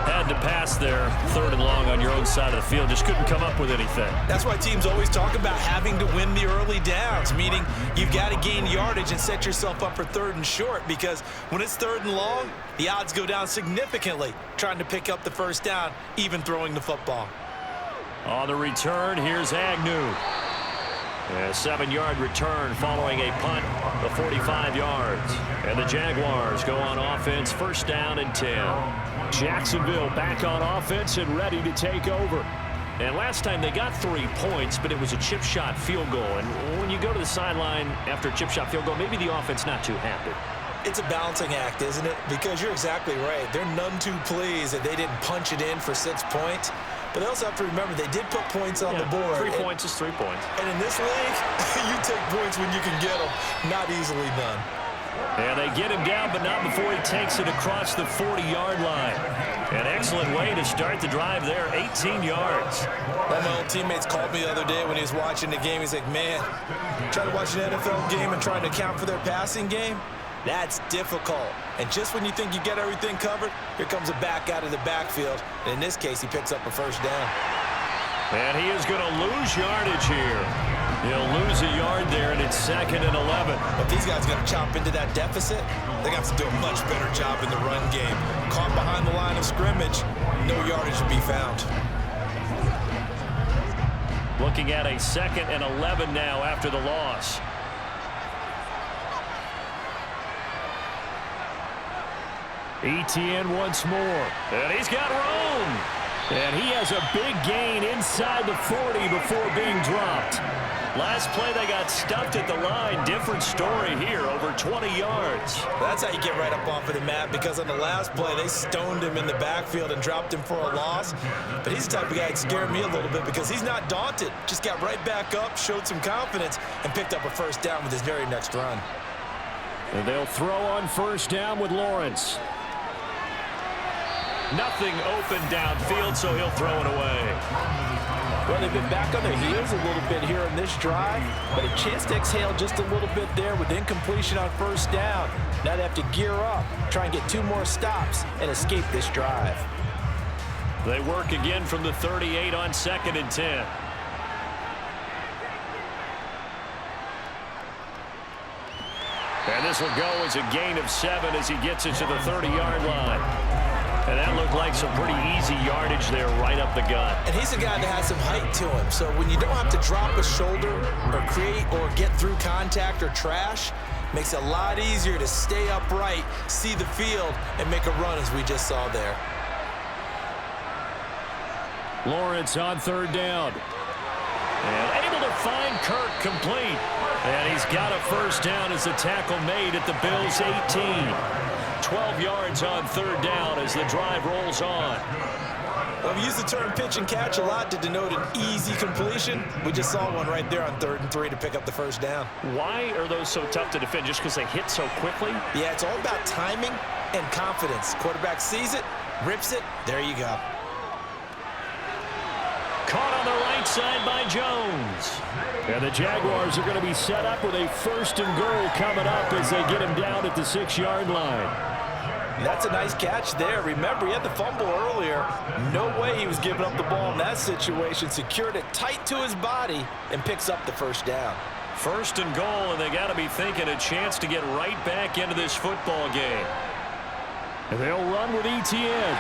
Had to pass there, 3rd and long on your own side of the field. Just couldn't come up with anything. That's why teams always talk about having to win the early downs, meaning you've got to gain yardage and set yourself up for 3rd and short, because when it's 3rd and long, the odds go down significantly trying to pick up the first down, even throwing the football. On the return, here's Agnew. A 7-yard return following a punt of 45 yards. And the Jaguars go on offense, 1st down and 10. Jacksonville back on offense and ready to take over. And last time they got 3 points, but it was a chip shot field goal. And when you go to the sideline after a chip shot field goal, maybe the offense not too happy. It's a balancing act, isn't it? Because you're exactly right. They're none too pleased that they didn't punch it in for 6 points. But they also have to remember they did put points on the board. 3 points is 3 points. And in this league, you take points when you can get them. Not easily done. And they get him down, but not before he takes it across the 40-yard line. An excellent way to start the drive there, 18 yards. One of my old teammates called me the other day when he was watching the game. He's like, man, trying to watch an NFL game and trying to account for their passing game? That's difficult. And just when you think you get everything covered, here comes a back out of the backfield. And in this case, he picks up a first down. And he is going to lose yardage here. He'll lose a yard there, and it's 2nd and 11. But these guys got to chop into that deficit. They got to do a much better job in the run game. Caught behind the line of scrimmage, no yardage to be found. Looking at a 2nd and 11 now after the loss. Etienne once more. And he's got room. And he has a big gain inside the 40 before being dropped. Last play, they got stuffed at the line. Different story here, over 20 yards. That's how you get right up off of the mat, because on the last play, they stoned him in the backfield and dropped him for a loss. But he's the type of guy that scared me a little bit because he's not daunted. Just got right back up, showed some confidence, and picked up a first down with his very next run. And they'll throw on first down with Lawrence. Nothing open downfield, so he'll throw it away. Well, they've been back on their heels a little bit here in this drive, but a chance to exhale just a little bit there with incompletion on first down. Now they have to gear up, try and get 2 more stops, and escape this drive. They work again from the 38 on 2nd and 10. And this will go as a gain of 7 as he gets it to the 30-yard line. And that looked like some pretty easy yardage there right up the gut. And he's a guy that has some height to him. So when you don't have to drop a shoulder or create or get through contact or trash, makes it a lot easier to stay upright, see the field, and make a run as we just saw there. Lawrence on 3rd down. And able to find Kirk complete. And he's got a first down as the tackle made at the Bills' 18. 12 yards on 3rd down as the drive rolls on. Well, we use the term pitch and catch a lot to denote an easy completion. We just saw one right there on 3rd and 3 to pick up the first down. Why are those so tough to defend? Just because they hit so quickly? Yeah, it's all about timing and confidence. Quarterback sees it, rips it, there you go. Caught on the right side by Jones. And the Jaguars are going to be set up with a 1st and goal coming up as they get him down at the 6-yard line. That's a nice catch there. Remember, he had the fumble earlier. No way he was giving up the ball in that situation. Secured it tight to his body and picks up the first down. 1st and goal, and they got to be thinking a chance to get right back into this football game. And they'll run with Etienne.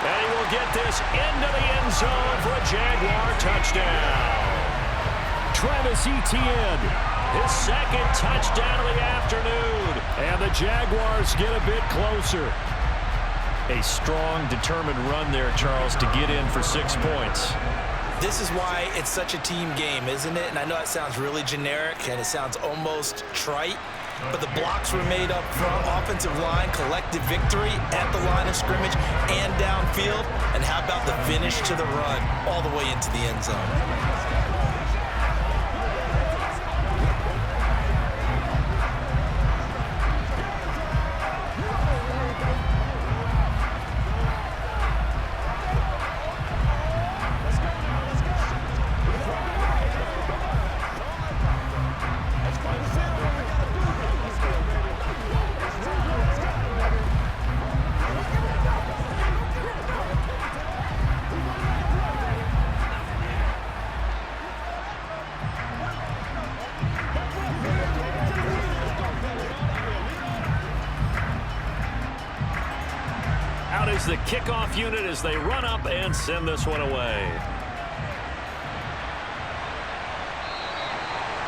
And he will get this into the end zone for a Jaguar touchdown. Travis Etienne, his 2nd touchdown of the afternoon. And the Jaguars get a bit closer. A strong, determined run there, Charles, to get in for 6 points. This is why it's such a team game, isn't it? And I know it sounds really generic and it sounds almost trite, but the blocks were made up front, offensive line, collective victory at the line of scrimmage and downfield. And how about the finish to the run all the way into the end zone? Is the kickoff unit as they run up and send this one away.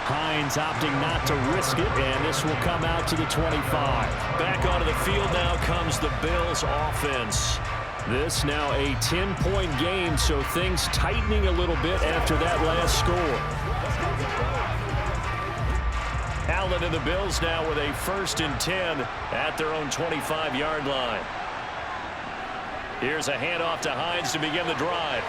Hines opting not to risk it, and this will come out to the 25. Back onto the field now comes the Bills offense. This now a 10-point game, so things tightening a little bit after that last score. Allen and the Bills now with a 1st and 10 at their own 25-yard line. Here's a handoff to Hines to begin the drive.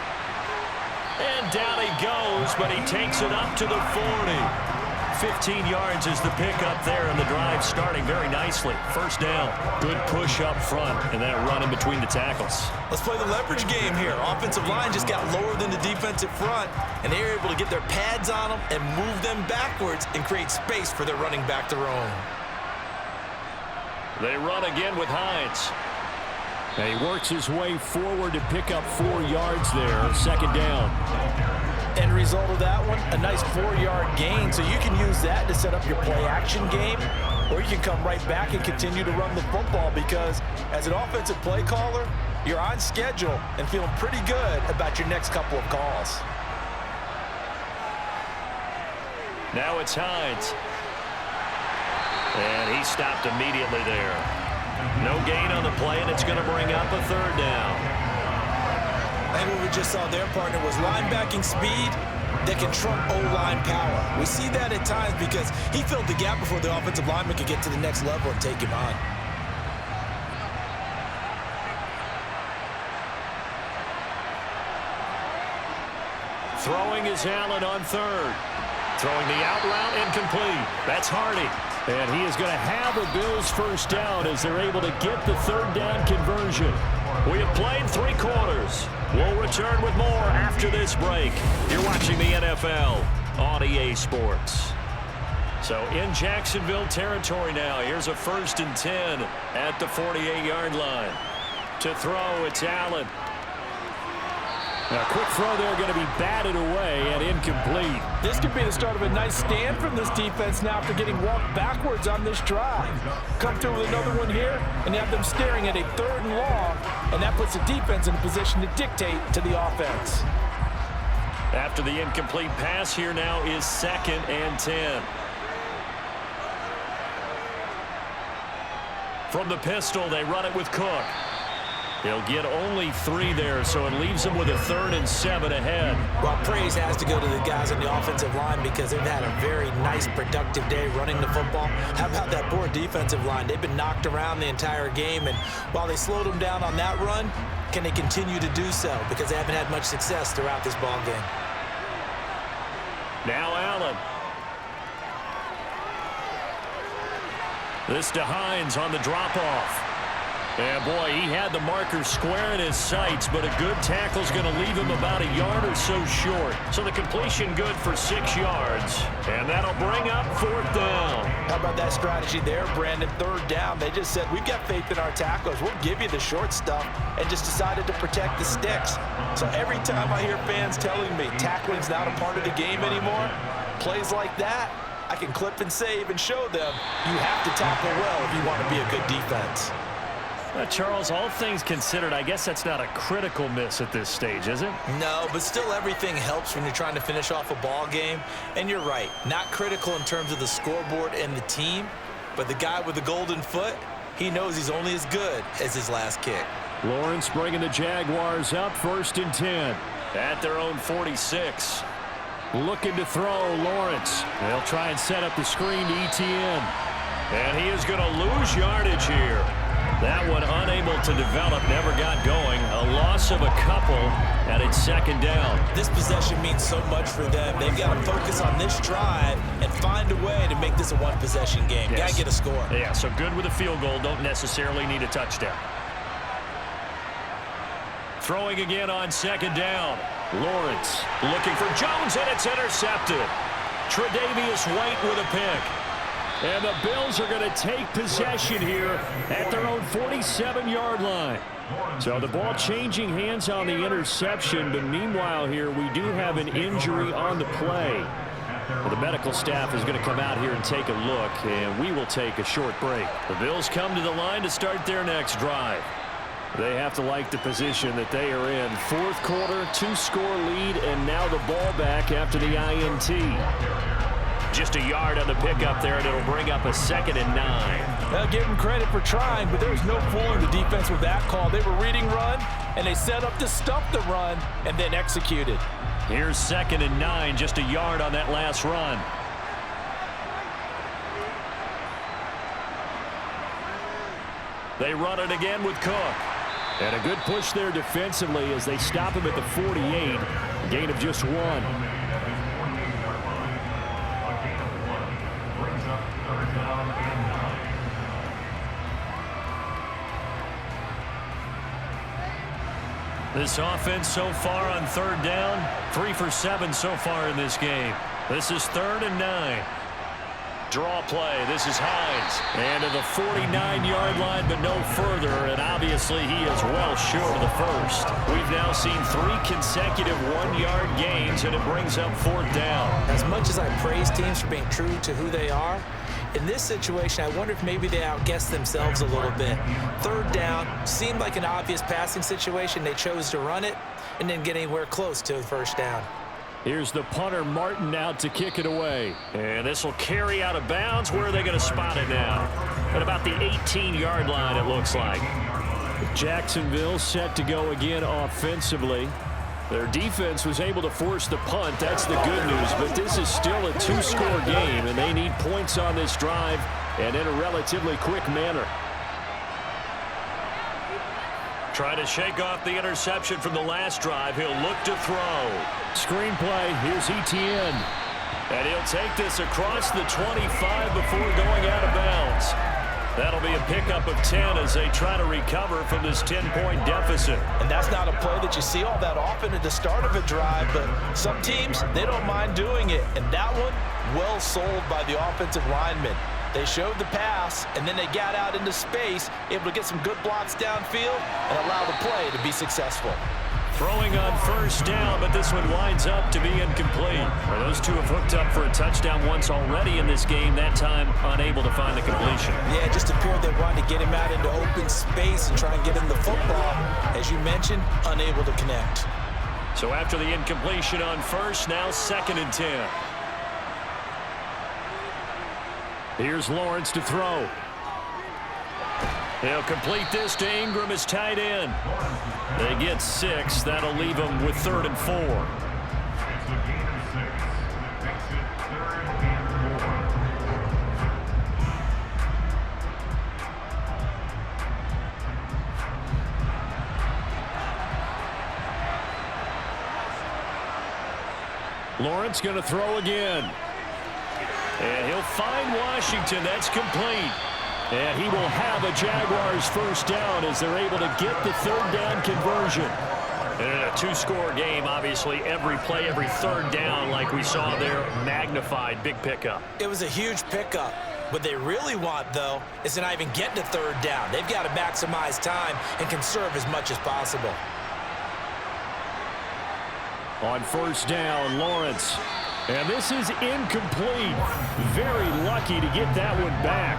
And down he goes, but he takes it up to the 40. 15 yards is the pickup there, and the drive starting very nicely. 1st down. Good push up front, and that run in between the tackles. Let's play the leverage game here. Offensive line just got lower than the defensive front, and they were able to get their pads on them and move them backwards and create space for their running back to roam. They run again with Hines. And he works his way forward to pick up 4 yards there. 2nd down. End result of that one, a nice 4-yard gain. So you can use that to set up your play-action game, or you can come right back and continue to run the football because as an offensive play caller, you're on schedule and feeling pretty good about your next couple of calls. Now it's Hines. And he stopped immediately there. No gain on the play, and it's going to bring up a 3rd down. I think what we just saw their partner was linebacking speed that can trump O-line power. We see that at times because he filled the gap before the offensive lineman could get to the next level and take him on. Throwing is Allen on 3rd. Throwing the out route incomplete. That's Hardy. And he is going to have a Bills 1st down as they're able to get the 3rd down conversion. We have played 3 quarters. We'll return with more after this break. You're watching the NFL on EA Sports. So in Jacksonville territory now. Here's a 1st and 10 at the 48-yard line. To throw, it's Allen. A quick throw there going to be batted away and incomplete. This could be the start of a nice stand from this defense now after getting walked backwards on this drive. Come through with another one here, and you have them staring at a 3rd and long, and that puts the defense in a position to dictate to the offense. After the incomplete pass, here now is 2nd and 10. From the pistol, they run it with Cook. He'll get only 3 there, so it leaves him with a 3rd and 7 ahead. Well, praise has to go to the guys on the offensive line because they've had a very nice, productive day running the football. How about that poor defensive line? They've been knocked around the entire game, and while they slowed them down on that run, can they continue to do so? Because they haven't had much success throughout this ball game. Now Allen. This to Hines on the drop-off. And boy, he had the marker square in his sights, but a good tackle is going to leave him about a yard or so short. So the completion good for 6 yards. And that'll bring up 4th down. How about that strategy there, Brandon? 3rd down. They just said, we've got faith in our tackles. We'll give you the short stuff, and just decided to protect the sticks. So every time I hear fans telling me tackling's not a part of the game anymore, plays like that, I can clip and save and show them you have to tackle well if you want to be a good defense. Charles, all things considered, I guess that's not a critical miss at this stage, is it? No, but still everything helps when you're trying to finish off a ball game. And you're right, not critical in terms of the scoreboard and the team, but the guy with the golden foot, he knows he's only as good as his last kick. Lawrence bringing the Jaguars up, 1st and 10. At their own 46. Looking to throw, Lawrence. They'll try and set up the screen to Etienne. And he is going to lose yardage here. That one unable to develop, never got going. A loss of a couple, and it's 2nd down. This possession means so much for them. They've got to focus on this drive and find a way to make this a one-possession game. Yes. Got to get a score. Yeah, so good with a field goal. Don't necessarily need a touchdown. Throwing again on 2nd down. Lawrence looking for Jones, and it's intercepted. Tre'Davious White with a pick. And the Bills are going to take possession here at their own 47-yard line. So the ball changing hands on the interception, but meanwhile here we do have an injury on the play. Well, the medical staff is going to come out here and take a look, and we will take a short break. The Bills come to the line to start their next drive. They have to like the position that they are in. 4th quarter, 2-score lead, and now the ball back after the INT. Just a yard on the pickup there, and it'll bring up a 2nd and 9. I'll give them credit for trying, but there was no fooling the defense with that call. They were reading run, and they set up to stuff the run, and then executed. Here's 2nd and 9, just a yard on that last run. They run it again with Cook. And a good push there defensively as they stop him at the 48. A gain of just 1. This offense so far on 3rd down, 3 for 7 so far in this game. This is 3rd and 9. Draw play. This is Hines. And to the 49-yard line, but no further. And obviously, he is well short of the first. We've now seen 3 consecutive 1-yard gains, and it brings up 4th down. As much as I praise teams for being true to who they are, in this situation, I wonder if maybe they outguessed themselves a little bit. 3rd down seemed like an obvious passing situation. They chose to run it and didn't get anywhere close to the 1st down. Here's the punter, Martin, out to kick it away. And this will carry out of bounds. Where are they going to spot it now? At about the 18-yard line, it looks like. Jacksonville set to go again offensively. Their defense was able to force the punt. That's the good news. But this is still a 2-score game, and they need points on this drive and in a relatively quick manner. Trying to shake off the interception from the last drive. He'll look to throw. Screenplay. Here's Etienne. And he'll take this across the 25 before going out of bounds. That'll be a pickup of 10 as they try to recover from this 10-point deficit. And that's not a play that you see all that often at the start of a drive, but some teams, they don't mind doing it. And that one, well sold by the offensive lineman. They showed the pass, and then they got out into space, able to get some good blocks downfield and allow the play to be successful. Throwing on 1st down, but this one winds up to be incomplete. Well, those two have hooked up for a touchdown once already in this game, that time unable to find the completion. Yeah, it just appeared they wanted to get him out into open space and try and get him the football. As you mentioned, unable to connect. So after the incompletion on 1st, now 2nd and 10. Here's Lawrence to throw. He'll complete this to Ingram as tight end. They get 6. That'll leave them with 3rd and 4. Lawrence going to throw again. And he'll find Washington. That's complete. And he will have a Jaguars 1st down as they're able to get the 3rd down conversion. And in a 2-score game, obviously, every play, every 3rd down, like we saw there, magnified, big pickup. It was a huge pickup. What they really want, though, is to not even get to 3rd down. They've got to maximize time and conserve as much as possible. On 1st down, Lawrence. And this is incomplete. Very lucky to get that one back.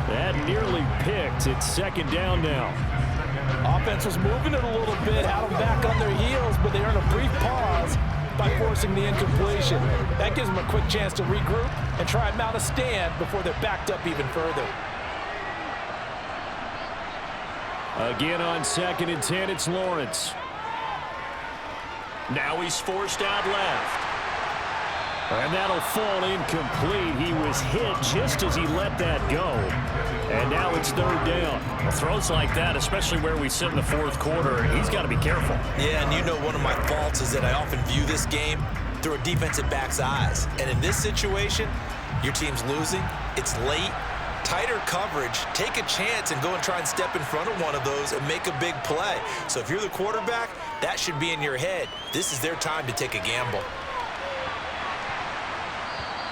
That nearly picked. It's 2nd down now. Offense was moving it a little bit, had them back on their heels, but they earned a brief pause by forcing the incompletion. That gives them a quick chance to regroup and try and mount a stand before they're backed up even further. Again on 2nd and 10, it's Lawrence. Now he's forced out left. And that'll fall incomplete. He was hit just as he let that go. And now it's 3rd down. Throws like that, especially where we sit in the 4th quarter, he's got to be careful. Yeah, and you know one of my faults is that I often view this game through a defensive back's eyes. And in this situation, your team's losing, it's late, tighter coverage, take a chance and go and try and step in front of one of those and make a big play. So if you're the quarterback, that should be in your head. This is their time to take a gamble.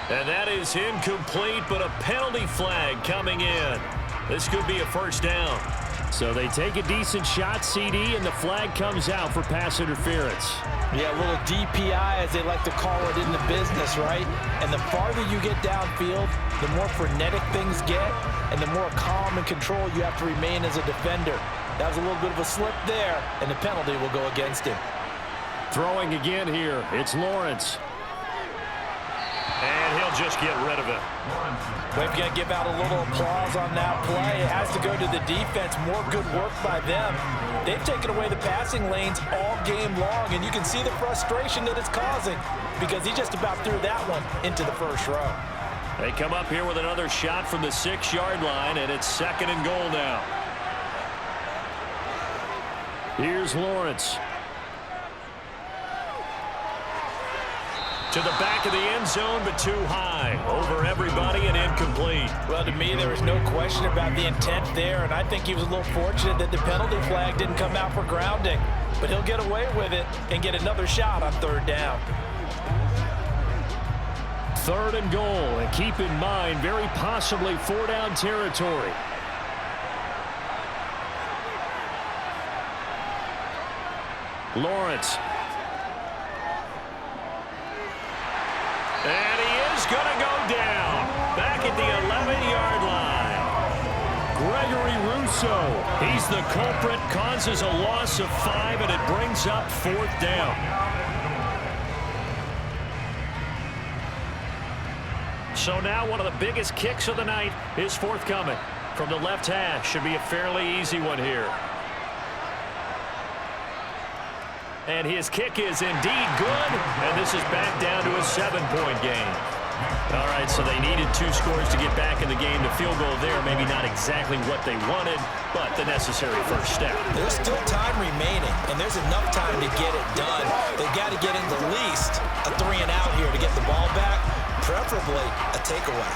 And that is incomplete, but a penalty flag coming in. This could be a 1st down. So they take a decent shot, CD, and the flag comes out for pass interference. Yeah, a little DPI, as they like to call it in the business, right? And the farther you get downfield, the more frenetic things get, and the more calm and control you have to remain as a defender. That was a little bit of a slip there, and the penalty will go against him. Throwing again here, it's Lawrence. And he'll just get rid of it. We've got to give out a little applause on that play. It has to go to the defense. More good work by them. They've taken away the passing lanes all game long, and you can see the frustration that it's causing because he just about threw that one into the 1st row. They come up here with another shot from the 6-yard line, and it's 2nd and goal now. Here's Lawrence. To the back of the end zone, but too high. Over everybody and incomplete. Well, to me, there was no question about the intent there, and I think he was a little fortunate that the penalty flag didn't come out for grounding. But he'll get away with it and get another shot on third down. 3rd and goal, and keep in mind, very possibly 4-down territory. Lawrence. And he is going to go down. Back at the 11-yard line. Gregory Rousseau. He's the culprit, causes a loss of 5, and it brings up 4th down. So now one of the biggest kicks of the night is forthcoming. From the left hash, should be a fairly easy one here. And his kick is indeed good, and this is back down to a 7-point game. All right, so they needed 2 scores to get back in the game. The field goal there, maybe not exactly what they wanted, but the necessary first step. There's still time remaining, and there's enough time to get it done. They've got to get in at least a 3-and-out here to get the ball back, preferably a takeaway.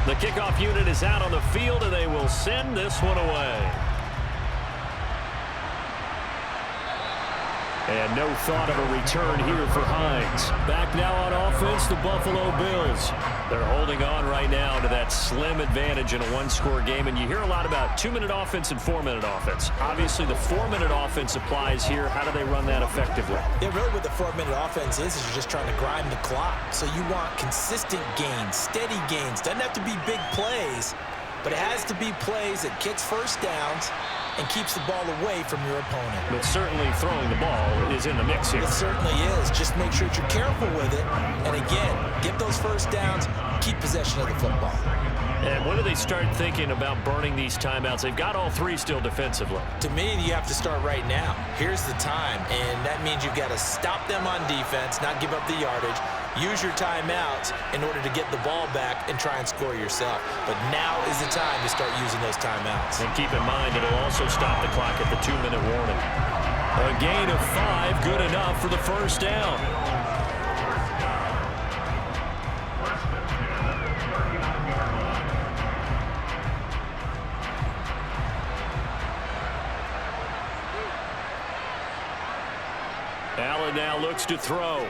The kickoff unit is out on the field, and they will send this one away. And no thought of a return here for Hines. Back now on offense, the Buffalo Bills. They're holding on right now to that slim advantage in a 1-score game, and you hear a lot about 2-minute offense and 4-minute offense. Obviously, the 4-minute offense applies here. How do they run that effectively? Yeah, really what the 4-minute offense is you're just trying to grind the clock. So you want consistent gains, steady gains. Doesn't have to be big plays, but it has to be plays that kicks first downs and keeps the ball away from your opponent. But certainly throwing the ball is in the mix here. It certainly is. Just make sure that you're careful with it. And again, get those first downs, keep possession of the football. And when do they start thinking about burning these timeouts? They've got all 3 still defensively. To me, you have to start right now. Here's the time, and that means you've got to stop them on defense, not give up the yardage, use your timeouts in order to get the ball back and try and score yourself. But now is the time to start using those timeouts. And keep in mind, it'll also stop the clock at the 2-minute warning. A gain of 5, good enough for the first down. Allen now looks to throw.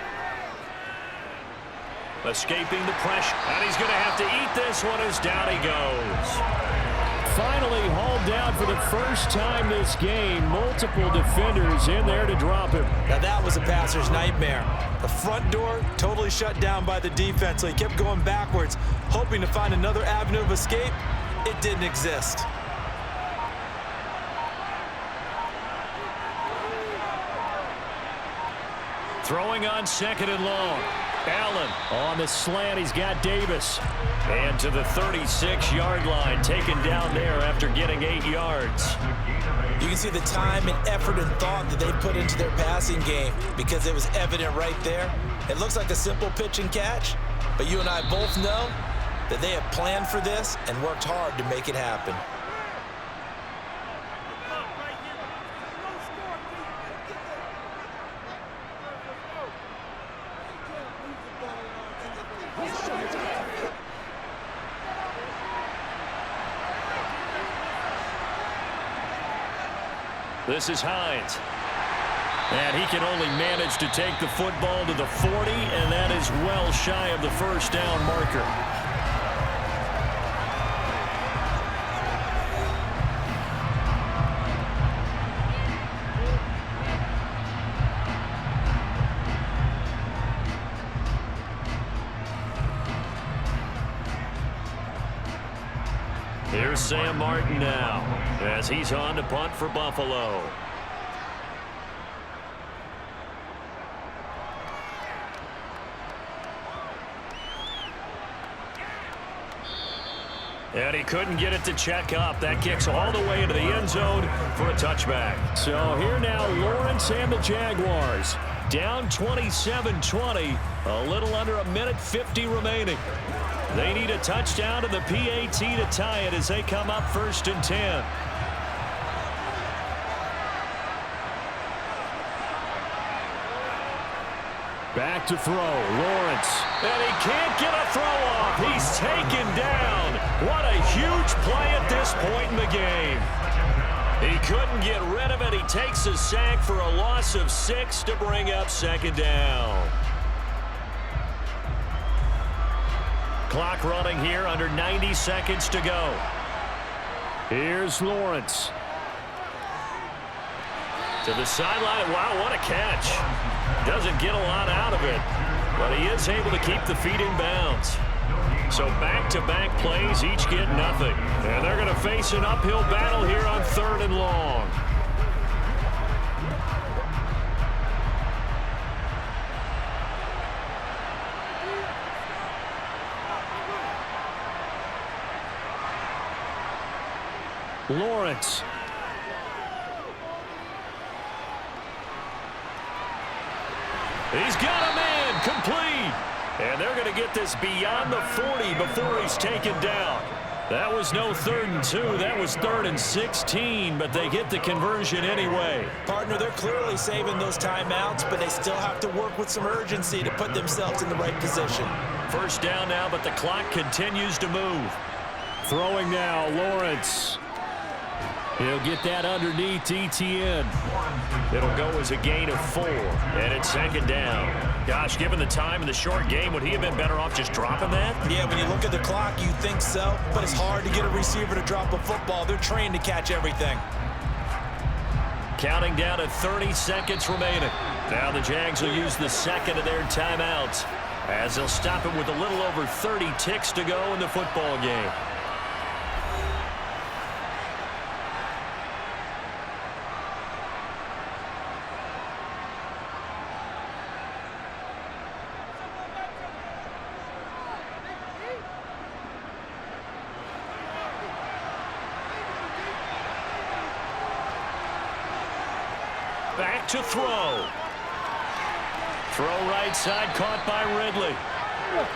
Escaping the pressure. And he's going to have to eat this one as down he goes. Finally hauled down for the first time this game. Multiple defenders in there to drop him. Now that was a passer's nightmare. The front door totally shut down by the defense, so he kept going backwards, hoping to find another avenue of escape. It didn't exist. Throwing on 2nd and long. Allen on the slant. He's got Davis. And to the 36-yard line, taken down there after getting 8 yards. You can see the time and effort and thought that they put into their passing game because it was evident right there. It looks like a simple pitch and catch, but you and I both know that they have planned for this and worked hard to make it happen. This is Hines. And he can only manage to take the football to the 40, and that is well shy of the first down marker. Here's Sam Martin now as he's on to punt for Buffalo. And he couldn't get it to check up. That kicks all the way into the end zone for a touchback. So here now, Lawrence and the Jaguars. Down 27-20, a little under a minute 50 remaining. They need a touchdown to the PAT to tie it as they come up 1st and 10. Back to throw, Lawrence. And he can't get a throw off. He's taken down. What a huge play at this point in the game. He couldn't get rid of it. He takes a sack for a loss of 6 to bring up 2nd down. Clock running here, under 90 seconds to go. Here's Lawrence. To the sideline. Wow, what a catch. Doesn't get a lot out of it, but he is able to keep the feet in bounds. So back-to-back plays, each get nothing. And they're going to face an uphill battle here on 3rd and long. Lawrence. He's got a man, complete. And they're going to get this beyond the 40 before he's taken down. That was no 3rd and 2. That was 3rd and 16, but they get the conversion anyway. Partner, they're clearly saving those timeouts, but they still have to work with some urgency to put themselves in the right position. 1st down now, but the clock continues to move. Throwing now, Lawrence. He'll get that underneath Etienne. It'll go as a gain of 4, and it's 2nd down. Gosh, given the time in the short game, would he have been better off just dropping that? Yeah, when you look at the clock, you think so, but it's hard to get a receiver to drop a football. They're trained to catch everything. Counting down to 30 seconds remaining. Now the Jags will use the 2nd of their timeouts, as they'll stop it with a little over 30 ticks to go in the football game. Back to throw. Throw right side, caught by Ridley.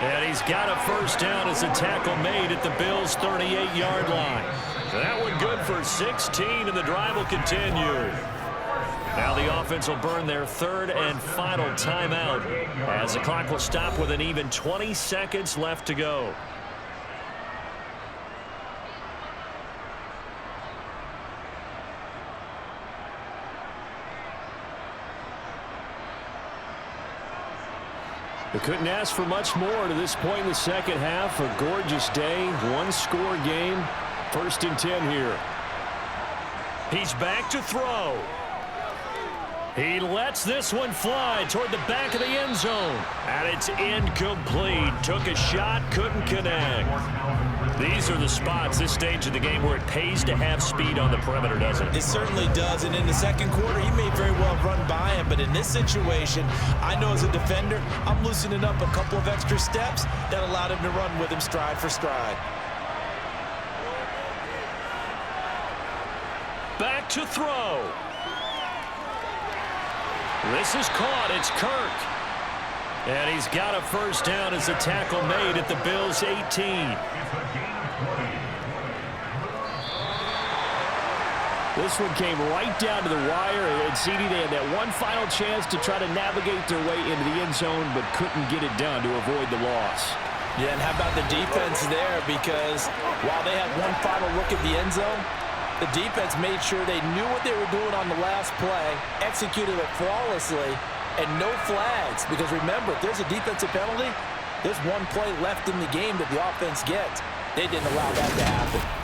And he's got a 1st down as a tackle made at the Bills' 38-yard line. That one good for 16, and the drive will continue. Now the offense will burn their 3rd and final timeout, as the clock will stop with an even 20 seconds left to go. They couldn't ask for much more to this point in the 2nd half. A gorgeous day, 1-score game. 1st and 10 here. He's back to throw. He lets this one fly toward the back of the end zone. And it's incomplete. Took a shot, couldn't connect. These are the spots, this stage of the game, where it pays to have speed on the perimeter, doesn't it? It certainly does, and in the 2nd quarter, he may very well run by him, but in this situation, I know as a defender, I'm loosening up a couple of extra steps that allowed him to run with him stride for stride. Back to throw. This is caught. It's Kirk. And he's got a 1st down as a tackle made at the Bills' 18. This one came right down to the wire, and CD, they had that one final chance to try to navigate their way into the end zone, but couldn't get it done to avoid the loss. Yeah, and how about the defense there? Because while they had one final look at the end zone, the defense made sure they knew what they were doing on the last play, executed it flawlessly, and no flags. Because remember, if there's a defensive penalty, there's one play left in the game that the offense gets. They didn't allow that to happen.